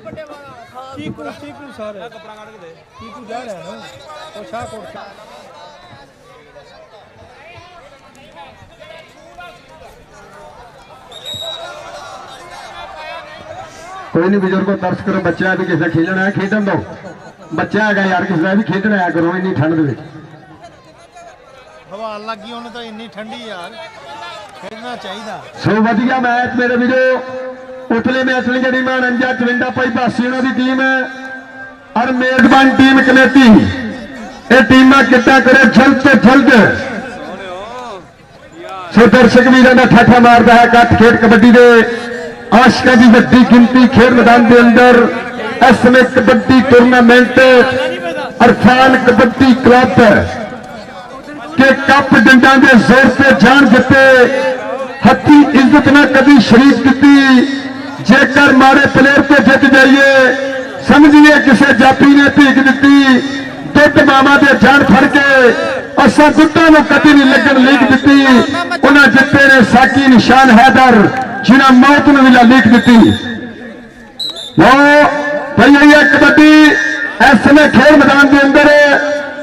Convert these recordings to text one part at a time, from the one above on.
चीकू चीकू sir चीकू जा रहा है ना और शाहकोट कोई नहीं बुजुर्गो दर्श करो बच्चा भी किसी खेलना है खेडन दो बच्चा है यार किसी भी खेडना है करो इन्नी ठंड में हवा लगी होने तो इन्नी ठंडी यार खेलना चाहिए सो वधिया मैच मेरे वीरो उतले मैच ली जी मैं 49 भाई बासी उन्होंने टीम है और मेजबान टीम कमेटी ये टीम कितना करे जल्द से जल्द सो दर्शक वीरों का ठाठा मारता है कट खेड कबड्डी के आशका की वड्डी गिनती खेल मैदान के अंदर इस समय कबड्डी टूर्नामेंट अरफान कबड्डी क्लब के कप डंडा के जोर से जान जिते हथी इज्जत ना कभी शरीक की जेकर मारे प्लेयर पे जित जाइए समझिए किसी जापी ने भीख दी दुध मामा के जान फड़ के असा दुधा को कभी नहीं लगन लीक दी उन्हें जिते ने साकी निशान हैदर जिन्हें मौत ने भी लीक दी लो भाई है कबड्डी इस समय खेल मैदान के अंदर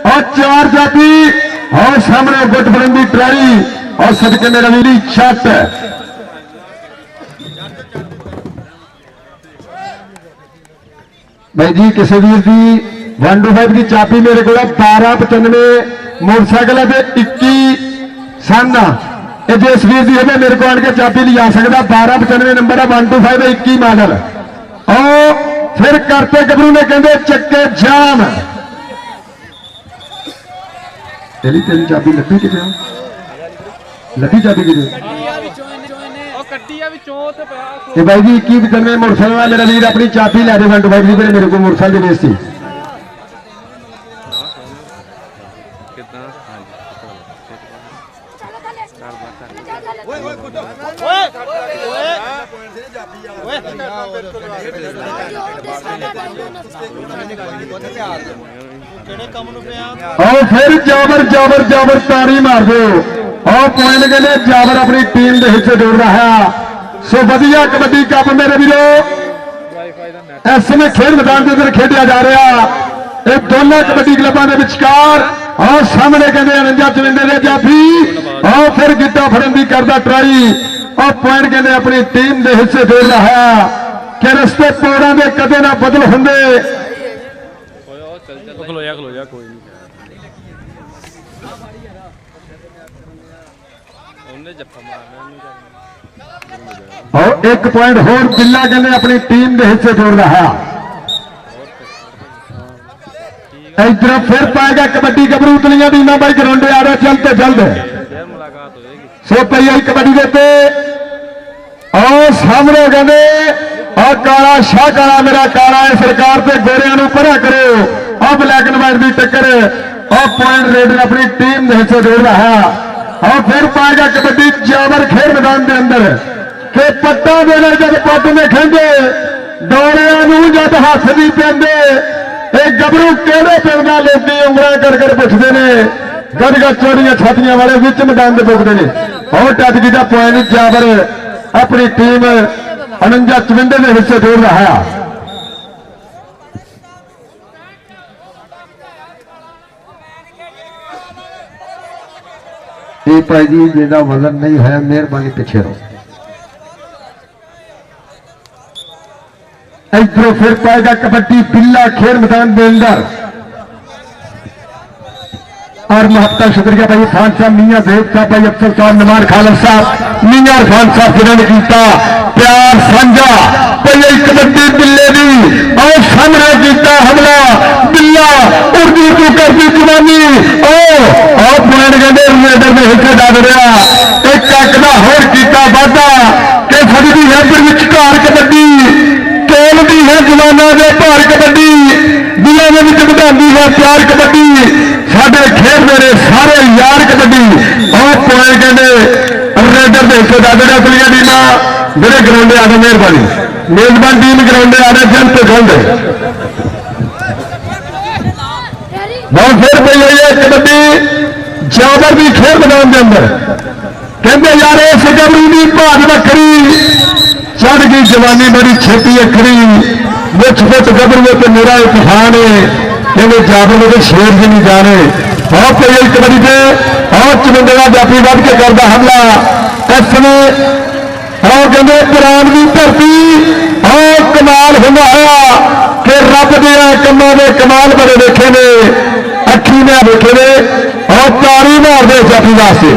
और 4 जाती और सामने गुट बुलंदी ट्राई और सदके में रवीली छत भाई जी किसी वीर की 125 की चाबी मेरे को 1295 मोटरसाइकिल है 21 सन जिस वीर की है मेरे को आन के चाबी लिया सकता 1295 नंबर है 125 21 मॉडल और फिर करते गबरू ने कहते चक्के जाम तेरी तेरी चाबी लभी कि लभी चाबी कि भाई जी 2195 मोटरसाइकिल मेरा वीर अपनी चाबी लै दे 125 मेरे को मोटरसाइकिल बेच थी और फिर जाबर जाबर जाबर तारी मार दो और पॉइंट कहने जाबर अपनी टीम के हिस्से जोड़ रहा है सो वधिया कबड्डी कप मेरे वीरो इस समय खेल मैदान के अंदर खेलिया जा रहा ये दोनों कबड्डी क्लबों के विचकार और सामने कहते 49 जाफी और फिर गिट्टा फड़न की करता ट्राई और पॉइंट कहते अपनी टीम के हिस्से जोड़ रहा है कि रस्ते पौड़ा के कदे ना बदल होंगे और एक पॉइंट होर बिल्ला कहने अपनी टीम के हिस्से जोड़ रहा है इधर फिर पाएगा कबड्डी गबरू उतलियां टीम भाई ग्राउंड आ रहा जल्द से जल्द सो पई कबड्डी देते और सामने कहने और काला शाह काला मेरा काला है सरकार से गोरिया परा करो और ब्लैक एंड व्हाइट की टक्कर और पॉइंट रेडर अपनी टीम के हिस्से जोड़ रहा है और फिर पाएगा कबड्डी जावर खेल मैदान के अंदर के पट्टा देने जब पट में खेंगे दौड़िया जब हाथ नहीं पेंदे गबरू केड़े पिंडा लोग उंगल कर पुछते हैं गदगद चोरियां छातियां वाले विच मैदान से पुगते हैं और टच का पॉइंट जावर अपनी टीम 49 के हिस्से जोड़ रहा है भाई जी जिसका वजन नहीं है मेहरबानी पीछे रहो इधरों फिर पाएगा कबड्डी बिल्ला खेल मैदान के अंदर और महत्ता शुक्रिया भाई खान साहब मियां देव साहब भाई अफसर साहब नमान खालद साहब मियां खान साहब जिन्होंने किया प्यार साझा भाई कबड्डी बिल्ले की और सामने किया हमला बिल्ला उर्दू तू करती जवानी और पॉइंट कहते रेडर में हिस्से डाल रहा एक कक का होर किया वाधा कि सकती है फिर विचकार कबड्डी तोलती है जवाना के भार कबड्डी दिलों में बढ़ाती है प्यार कबड्डी साढ़े खेल मेरे सारे यार कबड्डी और पॉइंट कहते रेडर के हिस्से डाल रहा अगलियां टीम मेरे ग्राउंड आ गए मेहरबानी मेजबान टीम ग्राउंड आ रहे जल्द से जल्द बहुत फिर पई हुई है कबड्डी जावर भी खेल मैदान के अंदर कहते यार इस गबरू की भाग वक्री चढ़ गई जवानी बड़ी छेती अखड़ी मुछ छोट गबरू तो मेरा तूफान है कहते जाबर में शेर भी नहीं जाने और फिर एक कबड्डी पे और चुनिंदा जाफी बढ़ के करता हमला इस समय और कहते कुरान की धरती और कमाल होंदा है कि रब दे कमां दे कमाल बड़े देखे ने अखी ने देखे ने और तारी मार दे जाफी वास्ते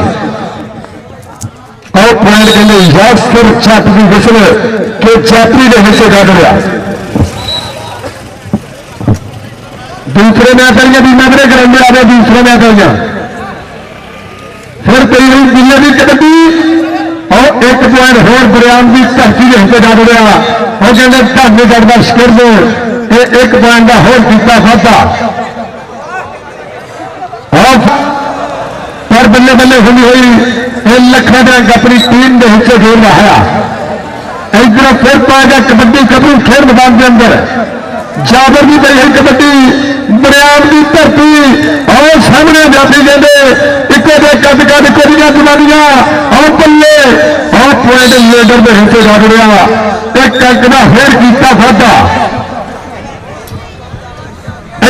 और पॉइंट कहते यासर छत की विसल के जाफी के हिस्से कट रहा दूसरे मैच वाली भी नजरे करेंगे आ रहे दूसरे मैच वाली फिर कई गई दिल्ली की कबड्डी और एक पॉइंट होर बरियाम की धरती के हिस्से कट रहा और कहते ढाबे चढ़ता शिकर एक पॉइंट का होर किया खाधा और बल्ले बल्ले होनी हुई लखनऊ अपनी टीम के हिस्से खेल रहा है इधर फिर पाएगा कबड्डी कबरू खेल मैदान के अंदर जाबर की बड़ी कबड्डी बरियाम की धरती और सामने जाती कहते इको दे कद कद कोरिया जमानियां और बल्ले और पॉइंट लीडर के हिस्से लग रहा एक कंकड़ा फिर किया खाधा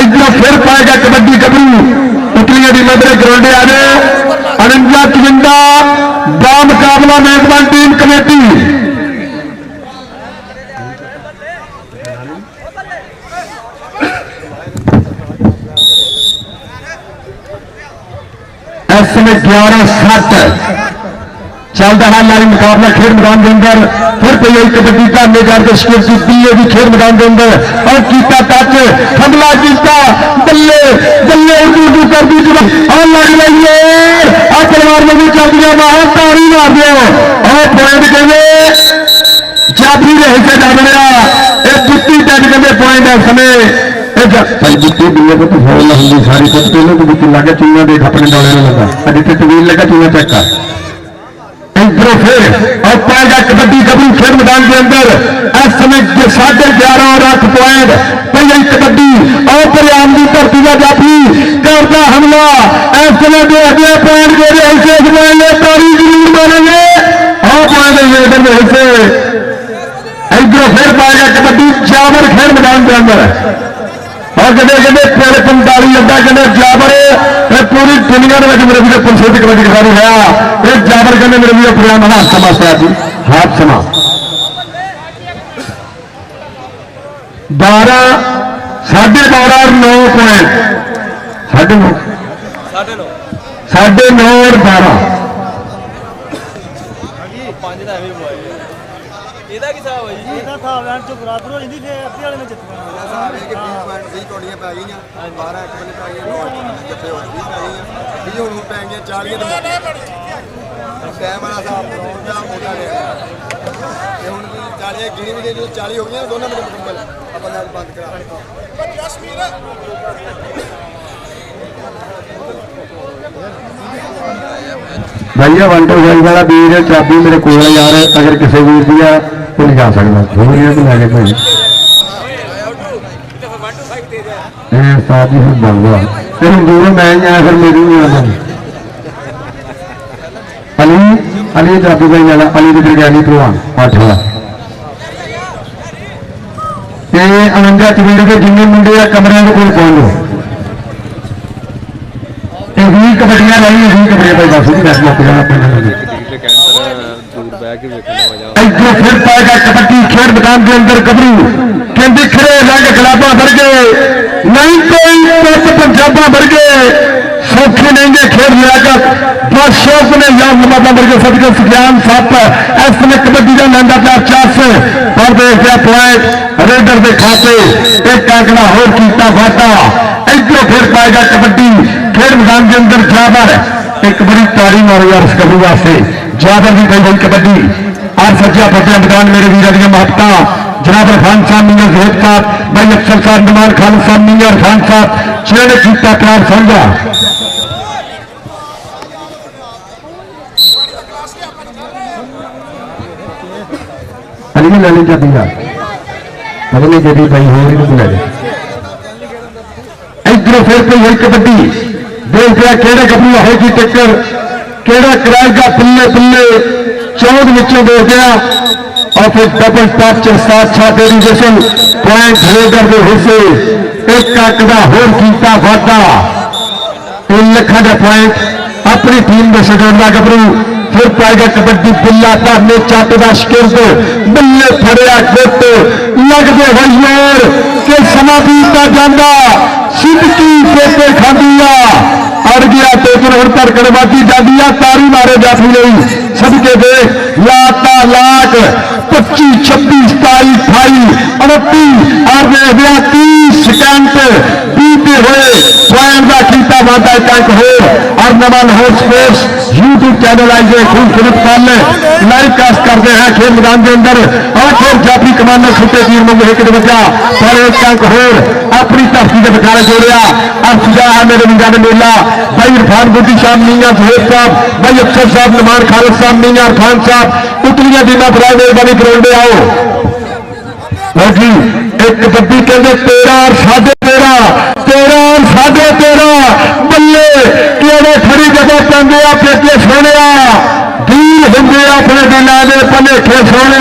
इधर फिर पाएगा कबड्डी कबरू उतलिया की मदरे ग्राउंडे आ गए 51-54 दा मुकाबला मेजबान टीम कमेटी इस समय 11-7 चलता है लारी मुकाबला खेल मैदान के अंदर फिर कोई एक कबड्डी का मेजर के शिकर जीती है भी खेल मैदान के अंदर और कीता टच हमला जीता बल्ले बल्ले उर्दू कर दी और लग रही है और तलवार में भी चल दिया बाहर तारी मार दिया और पॉइंट कहते जाफी के हिस्से डाल रहा एक बुत्ती टच कहते पॉइंट है समय बुत्ती दिए को तो फोन होंगी सारी कुछ पहले तो बुत्ती लगे चूना देख अपने डोले में लगा अभी तो तवील लगा चूना चेक कर इधरों फिर और पाएगा कबड्डी कबरू खेल मैदान के अंदर इस समय 11.5 और 8 पॉइंट पहले कबड्डी और परियाम की धरती का जाफी करता हमला इस समय 2 पॉइंट के हिस्से तारी जरूर मारेंगे और पॉइंट लीडर के हिस्से इधरों फिर पाएगा कबड्डी जाबर खेल मैदान के अंदर और कहते कहते पूरे 45 अड्डा कहते जाबर पूरी दुनिया में मेरे भी प्रसिद्ध कबड्डी खिलाड़ी है एक जाबर कहते मेरे भी प्रोग्राम हाथ समा जी हाथ समा 12 12.5 और 9 पॉइंट 9.5 और 12 ਇਹਦਾ ਕੀ ਹਿਸਾਬ ਹੈ ਜੀ ਇਹਦਾ ਹਿਸਾਬ ਲੈਣ ਚ ਬਰਾਬਰ ਹੋ ਜਾਂਦੀ ਫੇਰ ਅੱਧੇ ਵਾਲੇ ਨੇ ਜਿੱਤਣਾ ਸਾਹਿਬ ਇਹ ਕਿ 20 ਪੁਆਇੰਟ 20 ਕੋਡੀਆਂ ਪੈ ਗਈਆਂ 12 ਇੱਕ ਬੰਦੇ ਪੈ ਗਈਆਂ 9 ਕਿੱਥੇ ਹੋ 20 ਪੈ ਗਈਆਂ 20 ਹੁਣ ਪੈ ਗਈਆਂ 40 ਤੇ ਟਾਈਮ ਵਾਲਾ ਹਿਸਾਬ ਦਾ ਮੋਟਾ ਰਿਹਾ ਤੇ ਹੁਣ 40 ਗਿਣੀ ਵੀ ਜੇ 40 ਹੋ ਗਈਆਂ ਦੋਨਾਂ ਮਿੰਟ ਮੁਕੰਮਲ ਆਪਾਂ ਨਾਲ ਬੰਦ ਕਰਾ ਜਸਮੀਰ भैया 1 to 5 वाला बीर चाबी मेरे को यार अगर किसी वीर दी तो नहीं जा सकता तो लैके कोई बन गया फिर दूर मैं आया फिर मेरी नहीं आता अली अली चाबी भाई वाला अली की ब्रिगेडी भलवान 8 वाला 49 चवीड़ के जिन्ने मुंडे कमरे के कोल पहुंच लो 20 कबड्डियां रही 20 कबड्डियां भाई बस भी 10 मौके इधर फिर पाएगा कबड्डी खेल मैदान के अंदर गबरू कहते खड़े रंग गुलाबा भर गए नहीं कोई पत पंजाबा भर गए सौखे नहीं गए खेल लियाकत बादशाह ने याद नमाजा भर गए सदके सुफियान साहब इस समय कबड्डी का लैंदा प्या चस और देखा पॉइंट रेडर के खाते एक कांकड़ा होर कीता फाटा इधर फिर पाएगा कबड्डी खेल मैदान के अंदर जाबर एक बड़ी तारी मारो यार इस कबरू वास्ते जाबर की गई कबड्डी और सज्जा फटे मैदान मेरे वीर दी महत्ता जनाब इरफान साहब मीर जोहद साहब भाई अफसर साहब नमान खान साहब मीर इरफान साहब जिन्होंने किया प्यार समझा अली ले ली चाबी अगली जदी भाई हो रही ले इधरों फिर कोई एक कबड्डी देख लिया केड़े गबरू होगी टक्कर केड़ा कराएगा पिल्ले पिल्ले 14 विचों देख लिया और फिर डबल टच साथ साथ एरिगेशन पॉइंट होल्डर के हिस्से एक अंक का होर किया वाधा 3 लाख का पॉइंट अपनी टीम में सजाना गबरू फिर पाएगा कबड्डी बिल्ला ने चट का शिकस्त बिल्ले फड़िया गुट लगते हर के समा बीतता जाता सिद्धकी पेटे खादी अड़ गया टोकन हूं धड़कन बढ़ती जाती है तारी मारे जाती नहीं सबके देख लाता लाख 25 26 27 28 29 30 सेकंड बीते हुए पॉइंट का कीता वादा एक अंक हो और नवा लाहौर स्पोर्ट्स यूट्यूब चैनल आइए खूबसूरत पाल लाइव कास्ट करते हैं खेल मैदान के अंदर और फिर जाफी कमांडर छुट्टे तीर मंगे एक बचा पर एक अंक हो अपनी धरती के बखारे जोड़िया अब सुझा है मेरे वीजा ने मेला भाई इरफान बुद्धी साहब मीया सुहेब साहब भाई अफसर साहब नमान खालिद साहब मीया इरफान साहब उतलियां दीना फराए मेहरबानी करोगे आओ जी एक कबड्डी कहते 13 और 13.5 13 और 13.5 बल्ले केड़े खड़ी जगह पेंदे आ पेटे सोने दूर होंगे अपने दिलों के भलेखे सोने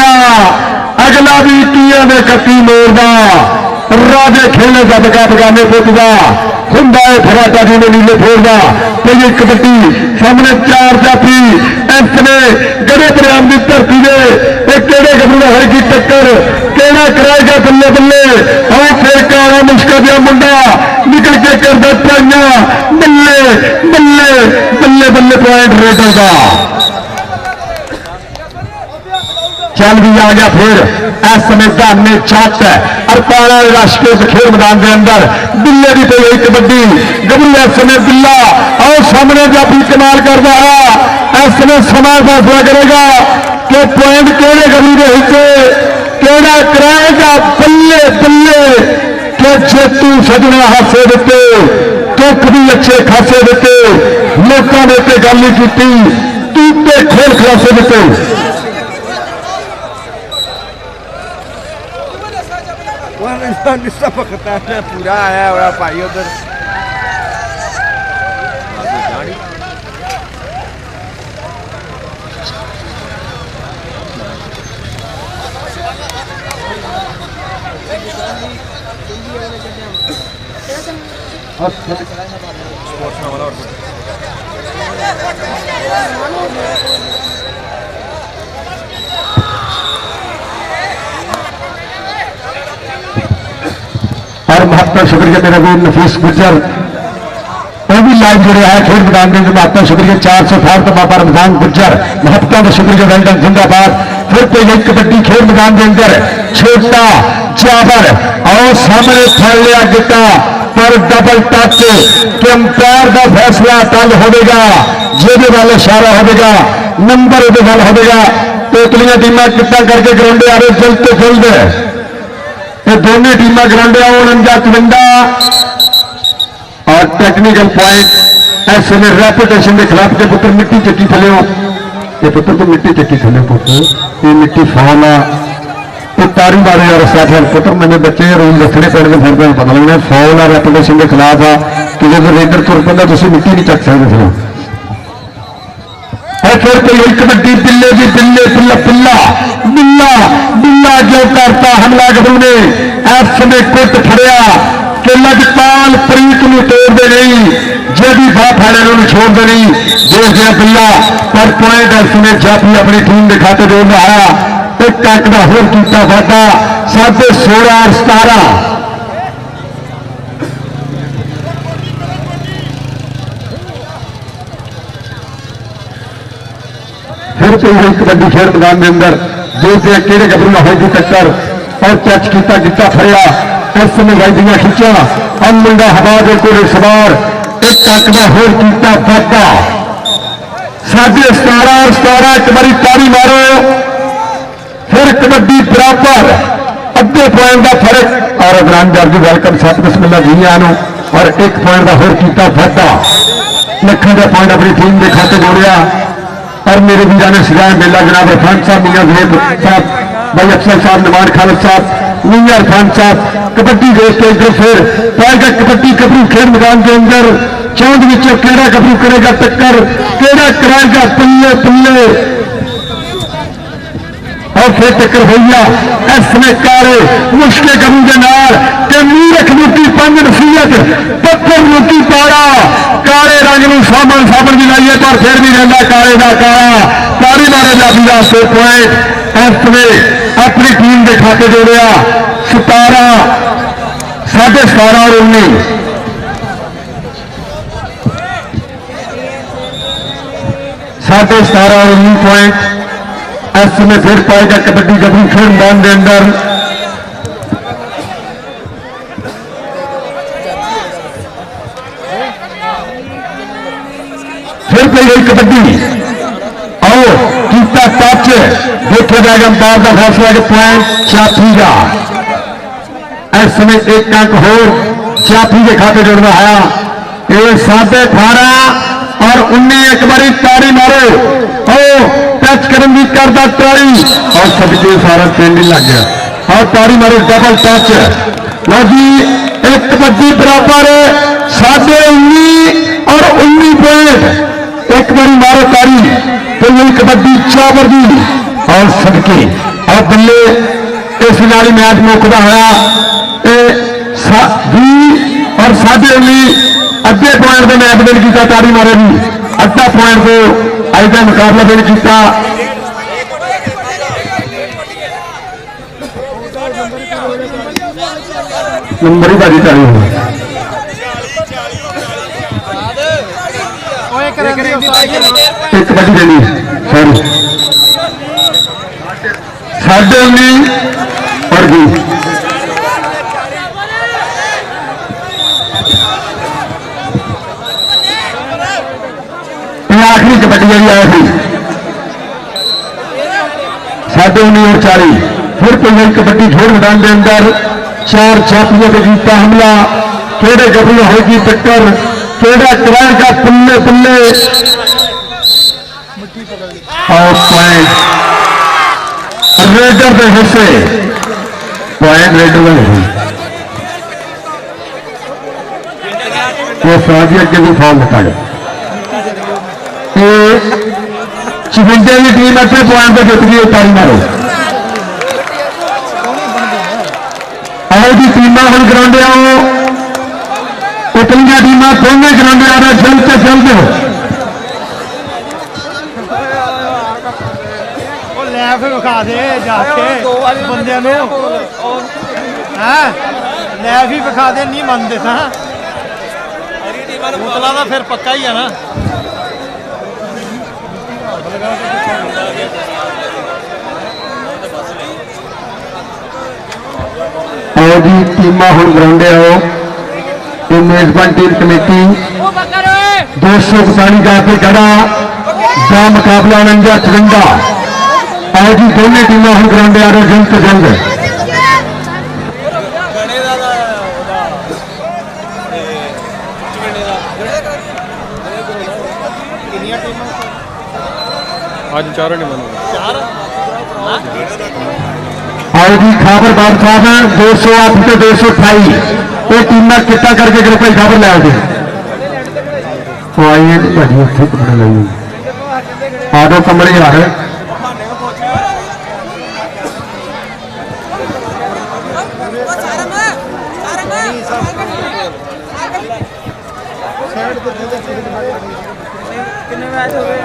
अगला भी कीए ने कत्ती मोड़दा राजे खेले दबका बगाने पुटदा हुंदा है फराटा जी ने नीले फोड़दा तो ये कबड्डी सामने 4 जाफी इसने गड़े परिणाम की धरती ने एक केड़े गबरू है की टक्कर केड़ा कराएगा बल्ले बल्ले और फिर काला मुश्का दिया मुंडा निकल के करदा पाइया बल्ले बल्ले बल्ले बल्ले पॉइंट रेडर का चल भी आ गया फिर इस समय धाने छत अरपाला राष्ट्रीय खेल मैदान के अंदर बिल्ले की पई कबड्डी गबरू इस समय बिल्ला और सामने जाफी कमाल कर रहा इस समय समा फैसला करेगा कि पॉइंट केड़े गबरू के हिस्से केड़ा कराएगा बल्ले बल्ले के जेतू सजना हासे दिते दुख भी अच्छे खासे दिते लोगों ने तो गल नहीं की टूटे खोल खलासे दिते पूरा आया हुआ भाई उधर और महत्ता शुक्रिया मेरा वीर नफीस गुजर वो भी लाइव जुड़े है खेल मैदान के अंदर महत्ता शुक्रिया 460 तो बाबा रमजान गुजर महत्ता का शुक्रिया वेल्डन जिंदाबाद फिर कोई नई कबड्डी खेल मैदान के अंदर छोटा जाबर और सामने फड़ लिया गिटा पर डबल टच के अंपायर का फैसला कल होगा जेदे वाले इशारा होगा नंबर वो होगा टोटलियां टीमां कितना करके ग्राउंड आ रहे जल्द तो जल्द ये दोनों टीमां ग्राउंड आओ 49-52 और टेक्निकल पॉइंट इस समय रेपुटेशन के खिलाफ के पुत्र मिट्टी चक्की थले ये पुत्र तो मिट्टी चक्की थले पुत्र ये मिट्टी फाल आ तारी मारे और साथ पुत्र मैंने बच्चे रूल रखने पैने फिर तो पता लगना फॉल आ रेपुटेशन के खिलाफ आ कि जब रेडर तुर पैदा तुम मिट्टी नहीं चक सकते फिर और फिर कोई कबड्डी बिल्ले की बिल्ले बिल्ला बिल्ला बिल्ला बिल्ला जो करता हमला गबरू ने इस समय कुट फड़िया कि लगपाल प्रीत में तोड़ते नहीं जो भी बाप फाड़े उन्होंने छोड़ते नहीं देखते बिल्ला पर पॉइंट इस समय जाफी अपनी टीम के खाते जोड़ रहा एक अंक का होर किया वादा 16.5 और 17 फिर कोई हुई कबड्डी खेल मैदान के अंदर देखते केड़े गबरू होगी टक्कर और टच किया गिट्टा फड़िया इस समय वाइदियां खिंचा और मुंडा हवा के कोड़े सवार एक अंक का होर किया वादा 17.5 और 17 एक बारी तारी मारो फिर कबड्डी बराबर अद्धे पॉइंट का फर्क और अगरान जर्जी वेलकम सत बिस्मिल्ला जी आनो और एक पॉइंट का होर किया वादा लखन का पॉइंट अपनी टीम के खाते जोड़िया और मेरे वीर ने सिखाया मेला जनाब इरफान साहब मियां जुहेब साहब भाई अफसर साहब नमान खालिद साहब मियां इरफान साहब कबड्डी देख के इधर फिर पाएगा कबड्डी गबरू खेल मैदान के अंदर चौंद विचों केड़ा गबरू करेगा टक्कर केड़ा कराएगा पल्ले पल्ले और फिर टक्कर हुई है इसमें काले मुश्किल कमी के नाल ते मूरख लुकी पंज नसीहत पत्थर लुकी पारा काले रंग में सामन सामन की लाइए पर फिर भी रहता काले का काला तारी मारे जाती का 100 पॉइंट इसमें अपनी टीम के खाते जोड़िया 17 17.5 और 19 17.5 और 19 पॉइंट इसमें फिर पाएगा कबड्डी कबड्डी खेल मैदान के अंदर फिर कोई गई कबड्डी आओ कीता टच देखा जाएगा अंपायर का फैसला के पॉइंट चापी का इसमें एक अंक हो चापी के खाते जोड़ना है ये 18.5 और 19 एक बारी तारी मारो ओ टच करन भी करता तारी और सबके सारा पिंड ही लग गया और तारी मारो डबल टच लो जी एक कबड्डी बराबर 19.5 और 19 पॉइंट एक बारी मारो तारी तो ये कबड्डी चावर दी और सबके और बल्ले इस नाली मैच मुकदा होया 20 और 19.5 अद्धे पॉइंट से मैच विन किया तारी मारे भी अद्धा पॉइंट को अज का मुकाबला विन किया नंबर ही बाजी चाली हो एक कबड्डी देनी सॉरी 19.5 और 20 आखिरी कबड्डी जी आया थी 19.5 और 40 फिर कोई कबड्डी खेल मैदान के अंदर 4 छापियों पे जीता हमला केड़े गबरू होगी टक्कर केड़ा कराएगा पुल्ले पुल्ले और पॉइंट रेडर के हिस्से पॉइंट रेडर में नहीं वो साजिया के भी फॉल लगा गया चिमंटे की टीम अच्छे पॉइंट पे जित गई तारी मारो और भी टीमां हम ग्राउंड आओ उतलियां टीमां दोनों ग्राउंड आ रहा जल्द से जल्द लैब विखा दे जाके बंदे लैब ही विखा दे नहीं मनते था बोतला का फिर पक्का ही है ना आओ जी टीमां हम ग्राउंड आओ ये मेजबान टीम कमेटी 245 का पे खड़ा दा मुकाबला 49-54 आओ जी दोनों टीमां हम ग्राउंड आ रहे जल्द से जल्द आज चारों नहीं बनो आओ जी खबर बात साहब है 208 से 228 ये टीम कितना करके ग्रुप खबर ले आओगे तो आइए भाजी उत्थे कपड़े लाइए आ जाओ कमरे आ रहे कितने मैच हो गए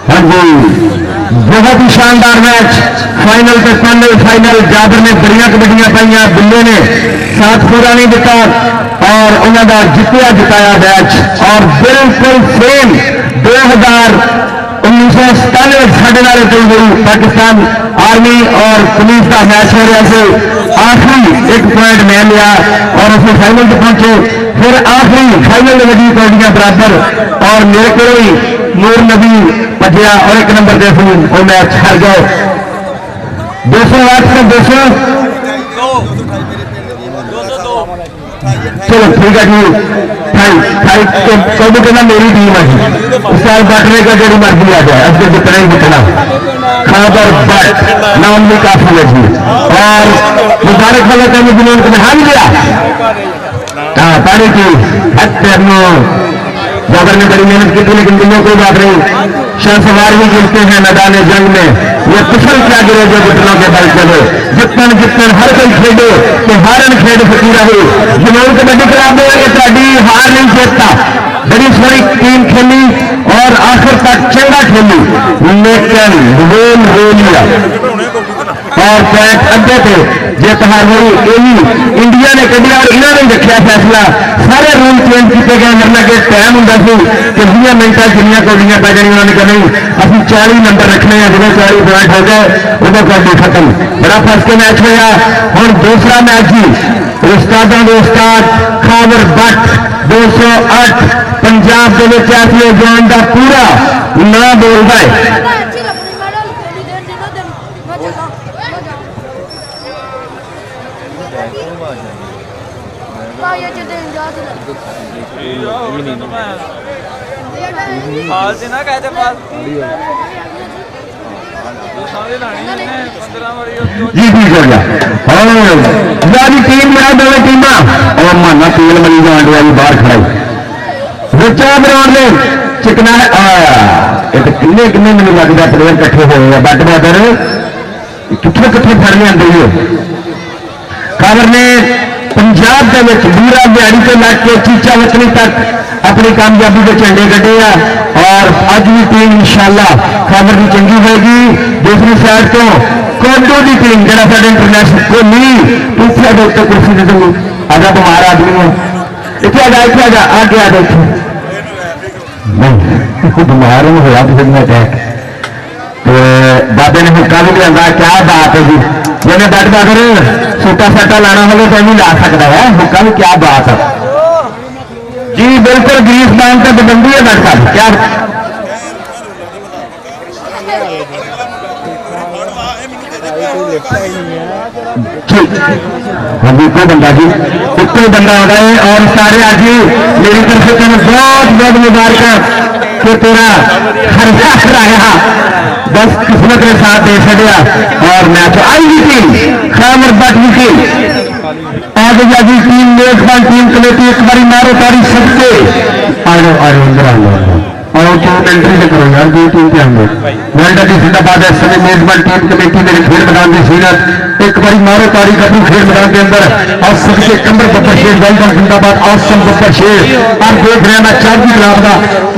हाँ जी बहुत ही शानदार मैच फाइनल के पहले फाइनल जाबर ने बड़िया कबड्डियां पाइया बिल्ले ने साथ पूरा नहीं दिता और उन्होंने जितया जिताया मैच और बिल्कुल सेम 1997 साढ़े नाल हुई पाकिस्तान आर्मी और पुलिस का मैच हो रहा से आखिरी एक पॉइंट मैं लिया और उसमें फाइनल तक पहुंचे फिर आखिरी फाइनल में लगी कबड्डियां बराबर और मेरे को ही नूर नबी भजिया और एक नंबर दे वो मैच हार गए 208 से 200 चलो ठीक है जी कभी कहना मेरी टीम है जी उस साल बैठने का जो मर्जी आ जाए अब जितना ही जितना खबर बट नाम भी काफी है जी और मुबारक वाला का जिन्होंने हार गया पानी की जाबर ने बड़ी मेहनत की थी, लेकिन दिलों कोई बात नहीं। शहसवार भी गिरते हैं मैदान जंग में, ये कुशल क्या गिरे जो घुटनों के बल चले। जितन जितन हर कोई खेडे तो हारन खेड सकी रहे। जमूर कबड्डी क्लब ये हार नहीं चेता, बड़ी सारी टीम खेली और आखिर तक चंगा खेली, लेकिन रोल रोलिया और पैंट अड्डे पे जित हार हुई यही इंडिया ने कढ़िया और इन्होंने रखा फैसला। सारे रूल चेंज किए गए, मतलब कि टाइम होंगे कि 20 मिनटा जिन्नियां कौड़ियां पै जानियां, उन्होंने कहा नहीं अभी 40 नंबर रखने हैं, जो 40 पॉइंट हो गए उदों कबड्डी खत्म। बड़ा फर्स्ट के मैच होया। हम दूसरा मैच जी उस्तादों के उस्ताद खावर बट 208 पंजाब के जोन का पूरा ना बोलता है। हाल से ना कहते पास जी जी हो गया। और टीम बना दोनों टीमा और माना तेल मरी जान वाली बाहर खड़ाई बच्चा ग्राउंड में चिकना है। किन्ने किन्ने मैंने लगता प्लेयर कट्ठे होए हैं। बट बहादुर कितों कितों फड़ लिया हो। खबर ने पंजाब के बूरा दिहाड़ी से लग के चीचा वतनी तक अपनी कामयाबी के झंडे कटे हैं और अज भी टीम इंशाअल्लाह खबर भी चंगी होगी। दूसरी साइड तो कोडो की टीम जरा साढ़े इंटरनेशनल को नहीं पूछा डॉक्टर कुर्सी दे दूँ आजा बीमार आदमी है इतने आजा इतने आजा आगे आ देखो नहीं बीमार होया तो फिर अटैक तो बाबे ने हुक्का भी लिया। क्या बात है जी, मैंने बट बहादुर सूटा साटा लाना हो तो नहीं ला सकता है हुक्का भी। क्या बात है जी, बिल्कुल ग्रीस बांध का पाबंदी है बट साहब। क्या हाँ जी कोई बंदा जी इको बंदा हो गए और सारे आज मेरी तरफ से तुम्हें बहुत बहुत मुबारक कि तेरा हरजा कराया बस किस्मत के साथ दे सड़िया और मैच आई भी थी खामर बट भी थी आगे जागी टीम मेजबान टीम कमेटी एक बारी मारो तारी सबके आगे आगे अंदर आ और एंट्री से करो यार दो टीम के होंगे वर्ल्ड की जिंदाबाद है समय मेजबान टीम कमेटी मेरे खेल मैदान की सीरत एक बारी मारो तारी कपूर खेल मैदान के अंदर और सबसे कमर बब्बर शेर वेलकम जिंदाबाद आसम बब्बर शेर और देख रहे हैं चांदी गुलाब का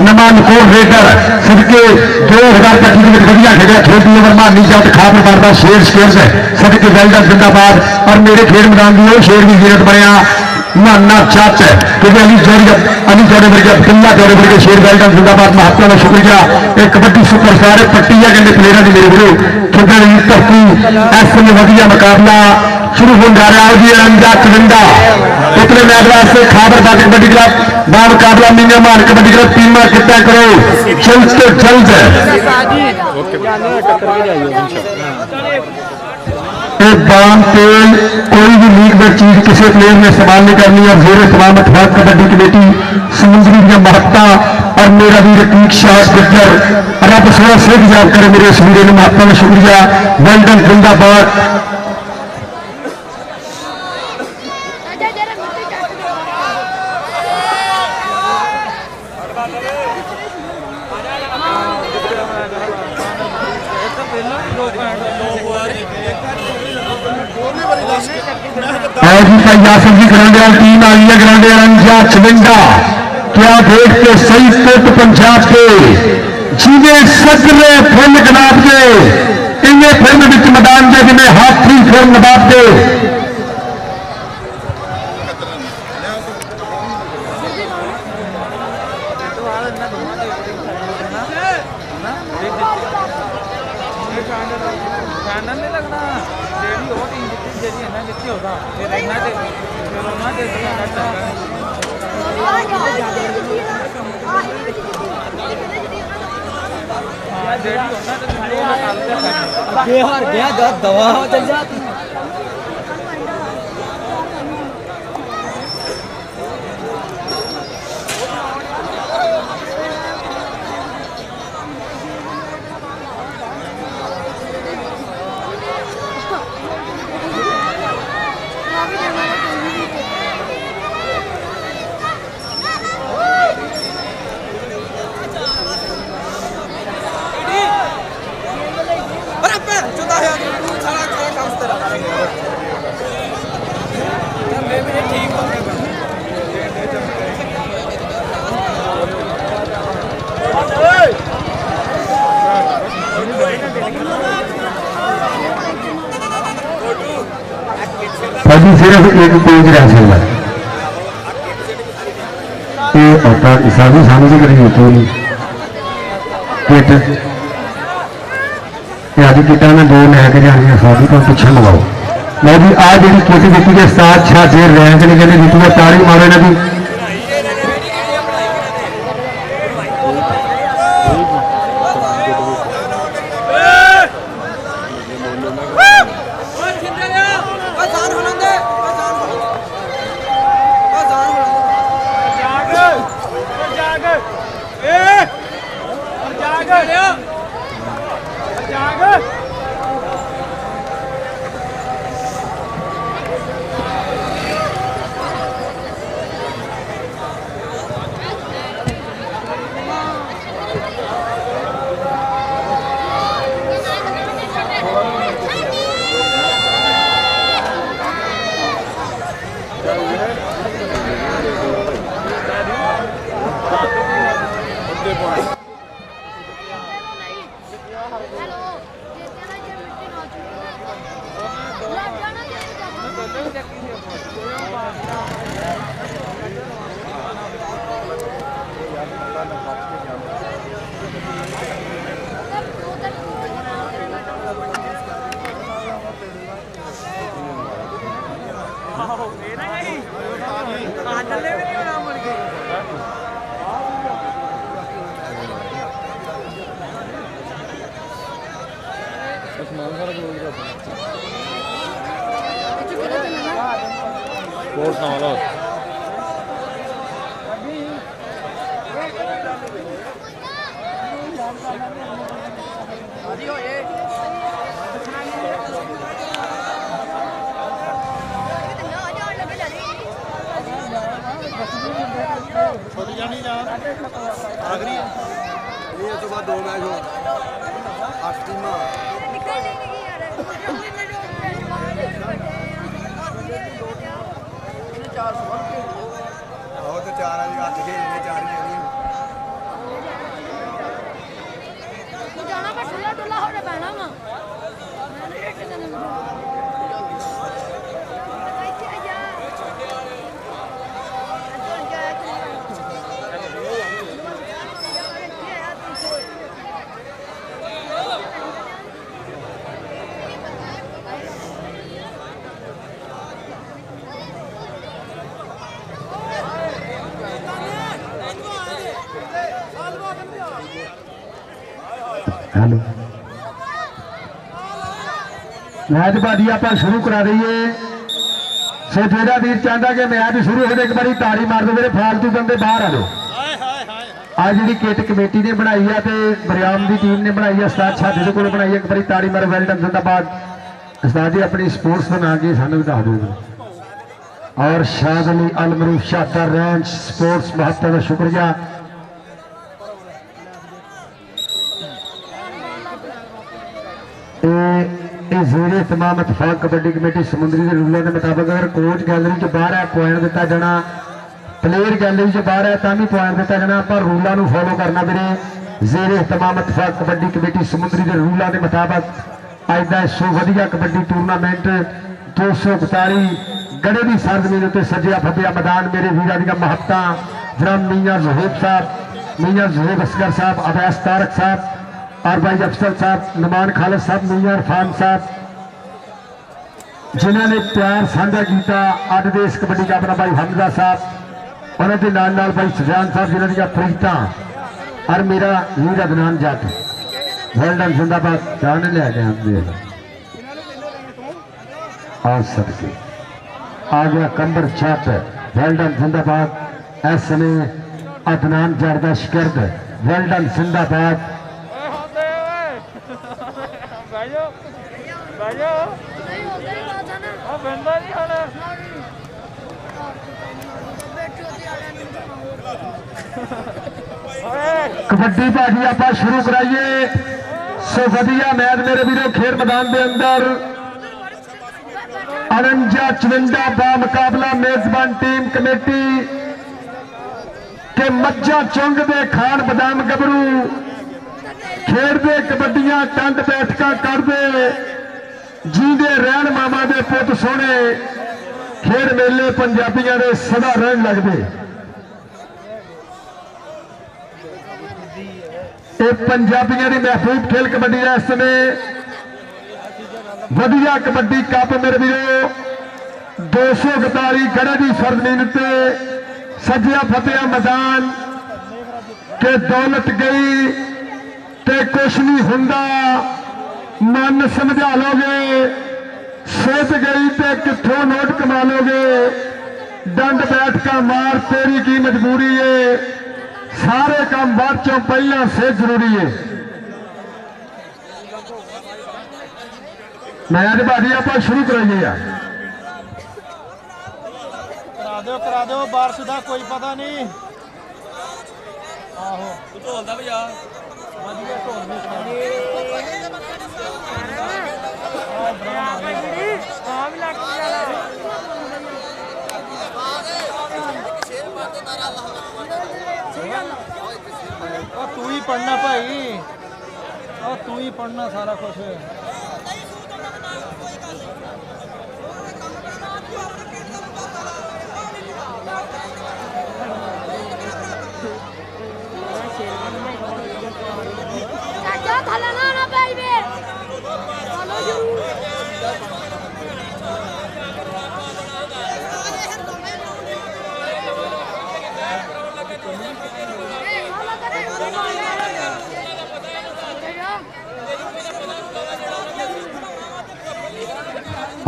नमा नकोर रेडर सबके 2025 में बढ़िया खेड़ा छोटी उम्र मानी जात खाबर मारदा शेर स्केर्स है सबके वेलकम जिंदाबाद और मेरे खेल मैदान की वो शेर की जीरत बनया मानना चाहता है क्योंकि अली जोड़े वर्गे अब्दुल्ला जोड़े वर्गे शेर वेलकम जिंदाबाद महात्मा का शुक्रिया। एक कबड्डी सुपरस्टार पट्टिया कहते प्लेयर की मेरे गुरु खेडण की धरती इस समय वधिया मुकाबला शुरू हो जा रहा है जी 51 उतले मैच वास्ते खाबर बाग कबड्डी क्लब बा मुकाबला मीना मान कबड्डी क्लब टीम कितना करो जल्द से जल्द बाम पे कोई भी लीग में चीज किसी प्लेयर ने इस्तेमाल नहीं करनी और जेर इस्तेमाल अथवाक कबड्डी कमेटी समुद्री की महत्ता और मेरा भी रकीक शाह गुजर रब सोना सेहत याद करे मेरे इस वीडियो ने महत्ता में शुक्रिया। वेलडन जिंदाबाद। यासर जी ग्राउंड टीम आई है ग्राउंड 55 क्या देख के सही पुट पंजाब के जिन्हें सगले फुल गनाब के इन्हें फिल्म विच मैदान के जिन्हें हाथी फिल्म नबाब के हार गया दवा चल जाती सिर्फ एक पेज रह सकता ये पता सारी समझ करी क्यों नहीं किट अज किटा ने दो लैके जानी सारी तो पिछे लगाओ मैं जी आ जी किट दी है सात छे रैंक ने कहते जीतू तारी मारो ना भी आखिरी ਇਹ ਤੋਂ ਬਾਅਦ 2 ਮੈਚ ਹੋਰ 8 ਟੀਮਾਂ ਆਹੋ ਤੇ 4 ਆ ਜੀ 8 ਖੇਡਣੇ 4 ਹੀ ਆਣੀ ਜਾਣਾ ਪਰ ਠੁੱਲਾ ਠੁੱਲਾ ਹੋ ਰਿਹਾ ਪੈਣਾ ਵਾ हेलो मैच भाजी आप शुरू करा दईए सो जेड़ा वीर चाहता कि मैच शुरू हो एक बारी ताड़ी मार दो मेरे फालतू बंदे बाहर आ जाओ आज जी किट कमेटी ने बनाई है तो बरियाम की टीम ने बनाई है उस्ताद छाती को बनाई एक बारी ताड़ी मार वेल डन जिंदाबाद उस्ताद जी अपनी स्पोर्ट्स बना के सानू दस दो और शाद अली अल मरूफ शातर रेंज स्पोर्ट्स बहुत बहुत शुक्रिया जेरे तमाम इतफाक कबड्डी कमेटी समुद्री के रूलों के मुताबिक अगर कोच गैलरी च बाहर है पॉइंट दिता जाना प्लेयर गैलरी च बाहर है तो भी पॉइंट दिता जाना पर रूलों को फॉलो करना मेरे जेरे तमाम इतफाक कबड्डी कमेटी समुद्री के रूलों के मुताबिक अज का सो वधिया कबड्डी टूरनामेंट 241 गड़े की सरजमीन उत्ते सज्जिया फब्बिया मैदान मेरे वीर दी महत्ता जनाब मियां ज़हूब साहब मियां ज़हूब असगर साहब अवैस तारक साहब और भाई अफसल साहब नमान खालिद साहब मियां इरफान साहब जिन्होंने प्यार साझा किया अज दे इस कबड्डी का अपना भाई हमजा साहब उन्होंने नाल भाई सुफियान साहब जिन्होंने प्रीता और मेरा वीर अदनान जट वेल जिंदाबाद जाने लिया आ सकते आ गया कंबर जट वेल जिंदाबाद इस समय अदनान जट का शिकर्द वेल जिंदाबाद कबड्डी भाजी आप शुरू कराइए सो वधिया मैच मेरे वीरों खेल मैदान के अंदर 49-54 बा मुकाबला मेजबान टीम कमेटी के मज्जा चुंग दे खान बदाम गबरू खेड़ते कबड्डियां टंड बैठक करते जींदे रहन मामा दे पुत सोने खेड मेले पंजाबियों के सदा रहन लगते। ये पंजाबियों की महफूज खेल कबड्डी का इस समय वधिया कबड्डी कप मेरे वीरो 241 गड़े की सरजमीन से सज्जिया फतेहा मैदान के दौलत गई ते कुछ नहीं हुंदा मन समझा लोगे सोच गई ते कित्थों नोट कमा लोगे डंड बैठका मार तेरी की मजबूरी है सारे काम बाद चों पहला से जरूरी है। मैच भाजी आप शुरू कराइए यार करा दो बारिश का कोई पता नहीं। आहो ढोलदा भी आ वधिया ढोल भी तू ही पढ़ना भाई और तू ही पढ़ना सारा कुछ। चाचा थले ना बेबी चलो जरूर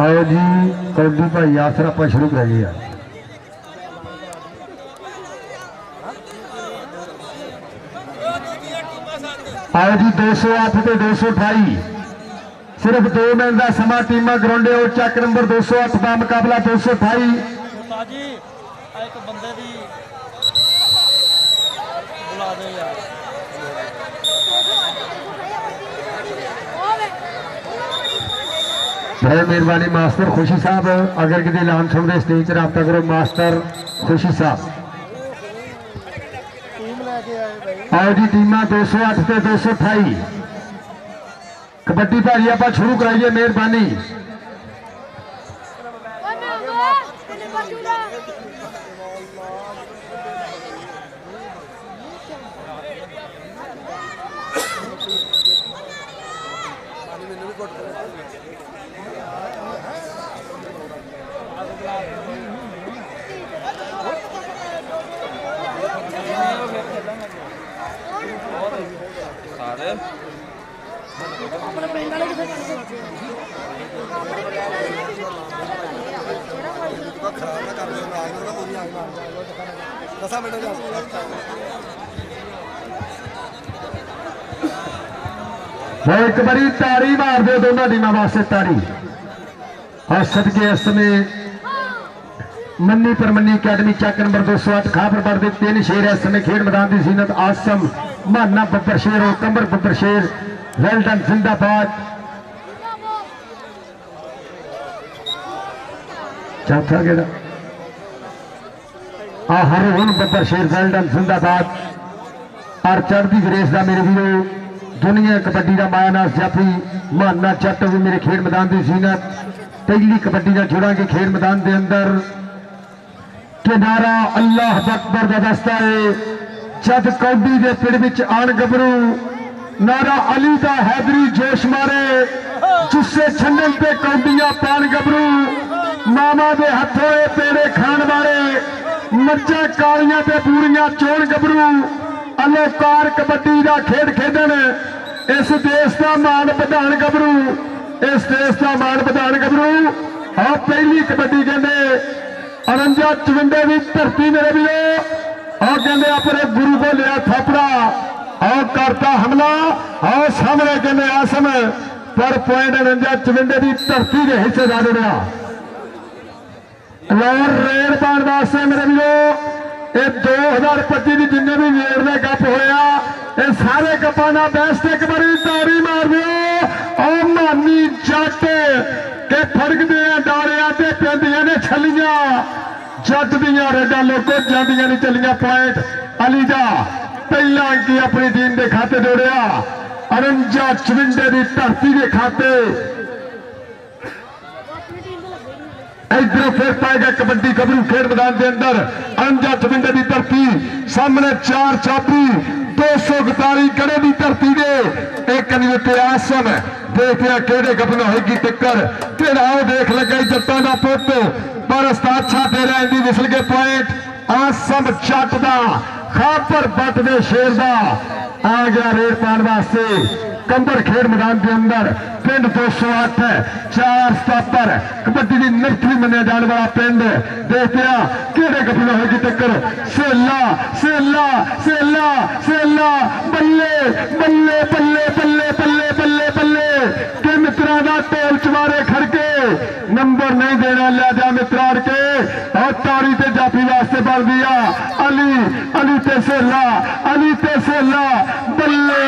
आओ जी कौडी भाई आसर आप शुरू कराइए यार आओ जी 208 ते 228 सिर्फ 2 मिनट का समा टीमां ग्राउंडे और चक नंबर 208 का मुकाबला 228 जी एक बंदे दी बुला दे यार बहुत मेहरबानी मास्टर खुशी साहब अगर किसी ऐलान सुनते स्टेज से रब्ता करो मास्टर खुशी साहब। आओ जी टीमां 208 ते 228 कबड्डी भाजी आप शुरू कराइए मेहरबानी। सारे अपने पिंड वाले किसे अपने पिंड वाले किसे खराब ना कर दो आग ना पूरी आग मार 10 मिनट जा वो एक बारी ताड़ी मार दो दोनों टीमों वास्ते ताड़ी और सदके इस समय मन्नी परमन्नी अकेडमी चक नंबर 208 खापर पढ़ते 3 शेर इस समय खेड मैदान की जीनत आसम माना बब्बर शेर और कंबर बब्बर शेर वेल्डन जिंदाबाद। चौथा गेड़ा हरोन बब्बर शेर वेल्डन जिंदाबाद और चढ़ती ग्रेस का मेरे वीरो दुनिया कबड्डी का मायानास जाफी माना जट भी मेरे खेड मैदान की जीनत पहली कबड्डी का जुड़ा के खेड मैदान के अंदर कि नारा अल्लाह अकबर का दस्ता है जद कौडी के पिंड विच आन गबरू नारा अली का हैदरी जोश मारे जुस्से छंडन पे कौडियां पान गबरू मामा दे हथों पेड़े खान वाले मज्जा कालियां ते पूरियां चोण गबरू अलोकार कबड्डी का खेड खेडन इस देश का मान बढ़ाण गबरू इस देश का मान बढ़ाण गबरू आ पहली कबड्डी कहते 49 की धरती मेरे भी और कहते अपने गुरु को लिया थापड़ा और करता हमला और सामने कहते आसम पर पॉइंट 49 की धरती के हिस्सेदार रहा और रेड पाने वास्ते मेरे भी ये 2025 की जिन्ने भी वेड़ का कप होया ये सारे कपा ना बेस्ट एक बारी तारी मार दियो और मानी जट के फड़कते डालिया ते पेंदियां ने छलियां जट दियां रेडा लोको जांदियां नहीं चलियां पॉइंट अली दा पहला अंकी अपनी टीम के खाते जोड़िया 49 की धरती के खाते इधर फिर पाएगा कबड्डी गबरू खेल मैदान के अंदर अंजा चविंडे की धरती सामने 4 चापी 241 गड़े की धरती दे एक नियते आसम देखिया केड़े गबरू होगी टक्कर केड़ा देख लगा जट्टा का पुत पर उस्ताद छा दे रहा है विसल के पॉइंट आसम जट का खापर बट दे शेर का आ गया रेड पाने वास्ते कंबर खेड मैदान के अंदर पिंड 208 4 सतंबर कबड्डी की नर्सरी मनिया जाने वाला पिंड देखिया केड़े गबरू होगी टक्कर सेला सेला सेला सेला बल्ले बल्ले बल्ले बल्ले बल्ले बल्ले बल्ले के मित्रा का टोल चवारे खड़के नंबर नहीं देना लिया जा मित्रा के और तारी ते जाफी वास्ते बल दिया अली अली ते सेला बल्ले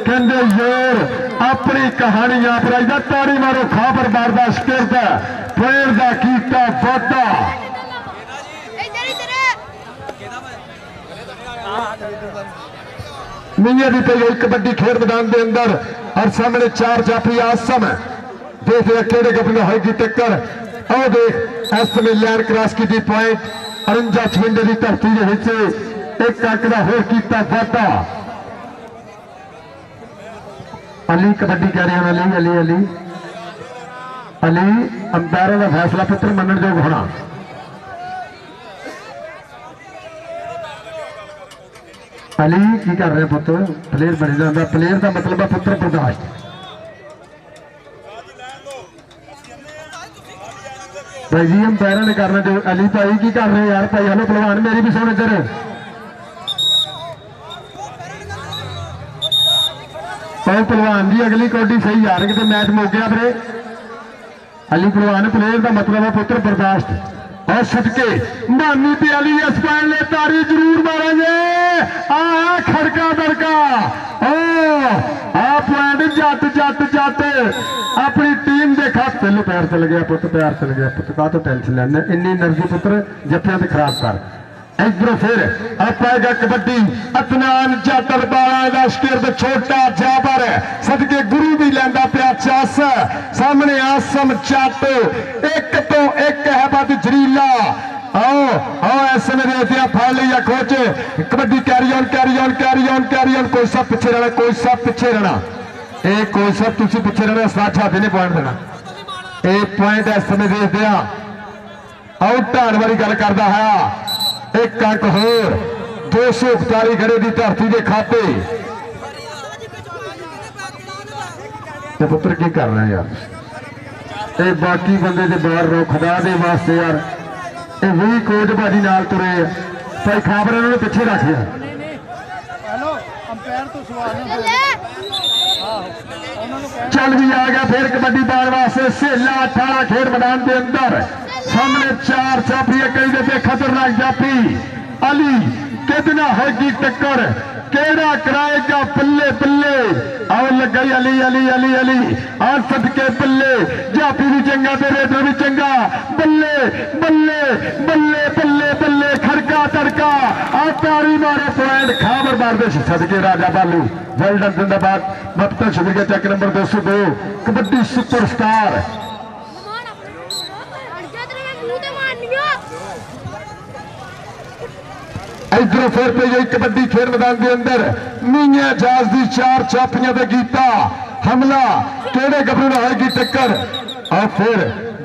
कहते जोर अपनी कहानी आप रही तारी मारो खाबर बर्दाश्त करता प्लेयर का कीता वादा मियां दी पे गई कबड्डी खेल मैदान के अंदर और सामने 4 जाफी आसम देख लिया केड़े गबरू होगी टक्कर आओ देख इस समय लैंड क्रॉस की पॉइंट 49 की धरती के एक अंक का होर किया वादा अली कबड्डी कह रहे हैं अली अली अली अली अंपायर का फैसला पुत्र मनन योग होना अली की कर रहे पुत्र प्लेयर बनी जाता प्लेयर का मतलब है पुत्र बर्दाश्त भाई जी अंपायर ने करना जो अली भाई की कर रहे यार भाई हलो पहलवान मेरी भी सुन इधर पहलवान जी अगली कौडी सही यार कि मैच मुक गया फिर अली पहलवान प्लेयर का मतलब है पुत्र बर्दाश्त और सदके मानी पे अली इस पॉइंट ले तारी जरूर मारेंगे आ खड़का दड़का ओ आ पॉइंट जट जट जट अपनी टीम देखा पहले पैर चल गया पुत्र पैर चल गया पुत्र का तो टेंशन लेना इन्नी एनर्जी पुत्र जफिया से खराब कर इधरों फिर आएगा कबड्डी अदनान जाटर बाला का छोटा जाबर सदके गुरु भी लेंदा पिया चस सामने आसम जट एक तो एक है बात जरीला आओ आओ ऐसे में देखिए फाड़ लिया coach kabaddi carry on carry on carry on carry on कोई सब पीछे रहना कोई सब पीछे रहना एक कोई सब तुम पीछे रहना साथ हाथी ने पॉइंट देना एक पॉइंट इस समय देखते हैं आउट ढाण वाली गल करता है एक अंक होर 241 गड़े की धरती के खाते पुत्र की कर रहे हैं यार ये बाकी बंदे दे बाहर रो खुदा दे वास्ते यार ये वही कोच भाजी नाल तुरे भाई खाबर इन्होंने पीछे रख लिया चल भी आ गया फिर कबड्डी पाने वास्ते सेला 18 खेल मैदान के अंदर सामने 4 चापी कई देते खतरनाक जापी अली कितना होगी टक्कर केड़ा कराएगा बल्ले बल्ले आओ लग गई अली अली अली अली आज सदके बल्ले जापी भी चंगा ते रेडर भी चंगा बल्ले बल्ले बल्ले बल्ले बल्ले खड़का तड़का आ तारी मारे पॉइंट खाबर बारदेश सदके राजा बालू वेल डन जिंदाबाद मत शुक्रिया चेक नंबर 202 कबड्डी सुपरस्टार इधरों फिर पे गई कबड्डी खेल मैदान के अंदर मियां जाज की 4 चापियां का कीता हमला केड़े गबरू होगी टक्कर और फिर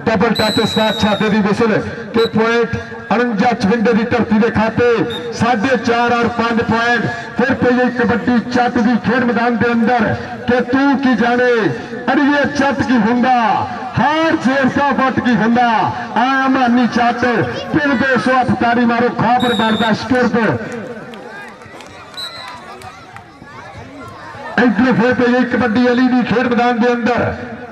डबल टच साथ छाते की विसल के पॉइंट 49 की धरती के खाते 4.5 और 5 पॉइंट फिर पे गई कबड्डी चट की खेल मैदान के अंदर के तू की जाने अड़िए चट की हुंदा हार 600 फुट की हुंदा आमानी चट फिर 200 तारी मारो खाबर बर्दाश्त कर दो इधर फिर पे गई कबड्डी अली की खेल मैदान के अंदर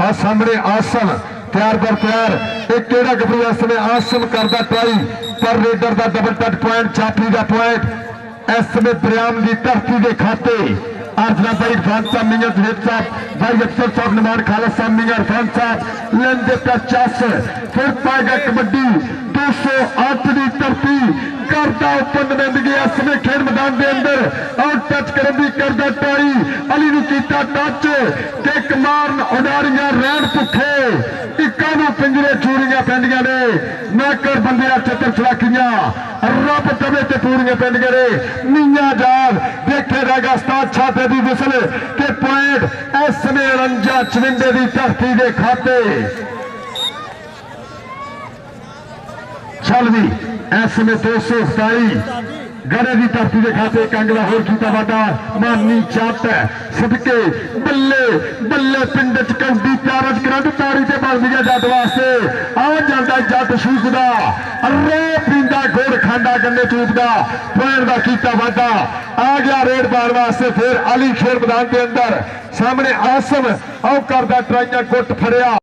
और सामने आसम तैयार पर तैयार एक केड़ा गबरू इस समय आसम करता ट्राई पर रेडर का डबल टच पॉइंट चापी का पॉइंट इस समय बरियाम की धरती के खाते अर्जना भाई इरफान साहब मियां जवेद साहब भाई अफसर साहब नमान खालिद साहब मियां इरफान साहब लेंदे पे 50 फिर पाएगा कबड्डी 208 की धरती करता ओपन नमेंदगी इस समय खेल मैदान के अंदर और टच करने की करता टाई अली ने किया टच किक मारन उडारियां रैन भुखे इक्का नूं पिंजरे चूरियां ਪੈਂਦੀਆਂ ਨੇ ਨਾਕਰ ਬੰਦਿਆਂ ਚੱਤਰ ਚਲਾਕੀਆਂ ਰੱਬ ਤਵੇ ਤੇ ਪੂਰੀਆਂ ਪੈਂਦੀਆਂ ਨੇ ਨੀਆਂ ਜਾਲ ਦੇਖੇ ਜਾਏਗਾ ਉਸਤਾਦ ਛਾਤੇ ਦੀ ਵਿਸਲ ਕਿ ਪੁਆਇੰਟ ਇਸ ਸਮੇਂ 49 ਚਵਿੰਡੇ ਦੀ ਧਰਤੀ ਦੇ ਖਾਤੇ ਚੱਲ ਵੀ ਇਸ ਸਮੇਂ 227 ਗੜੇ ਦੀ ਧਰਤੀ ਦੇ ਖਾਤੇ ਕੰਗਲਾ ਹੋਰ ਕੀਤਾ ਵਾਦਾ ਮਾਨੀ ਚੱਟ ਸਦਕੇ ਬੱਲੇ ਬੱਲੇ ਪਿੰਡ ਚ ਕੌਡੀ ਚਾਰਜ ਕਰੰਟ ਤਾਰੀ ਤੇ ਬਣਦੀ ਹੈ ਜੱਟ ਵਾਸਤੇ ਆ ਜਾਂਦਾ ਜੱਟ ਸ਼ੂਕਦਾ ਰੇ ਪੀਂਦਾ ਗੋੜ ਖਾਂਦਾ ਗੰਨੇ ਚੂਪਦਾ ਪੁਆਇੰਟ ਦਾ ਕੀਤਾ ਵਾਦਾ ਆ ਗਿਆ ਰੇਡ ਪਾਉਣ ਵਾਸਤੇ ਫਿਰ ਅਲੀ ਖੇਡ ਮੈਦਾਨ ਦੇ ਅੰਦਰ ਸਾਹਮਣੇ ਆਸਮ ਆਉ ਕਰਦਾ ਟਰਾਈਆਂ ਗੁੱਟ ਫੜਿਆ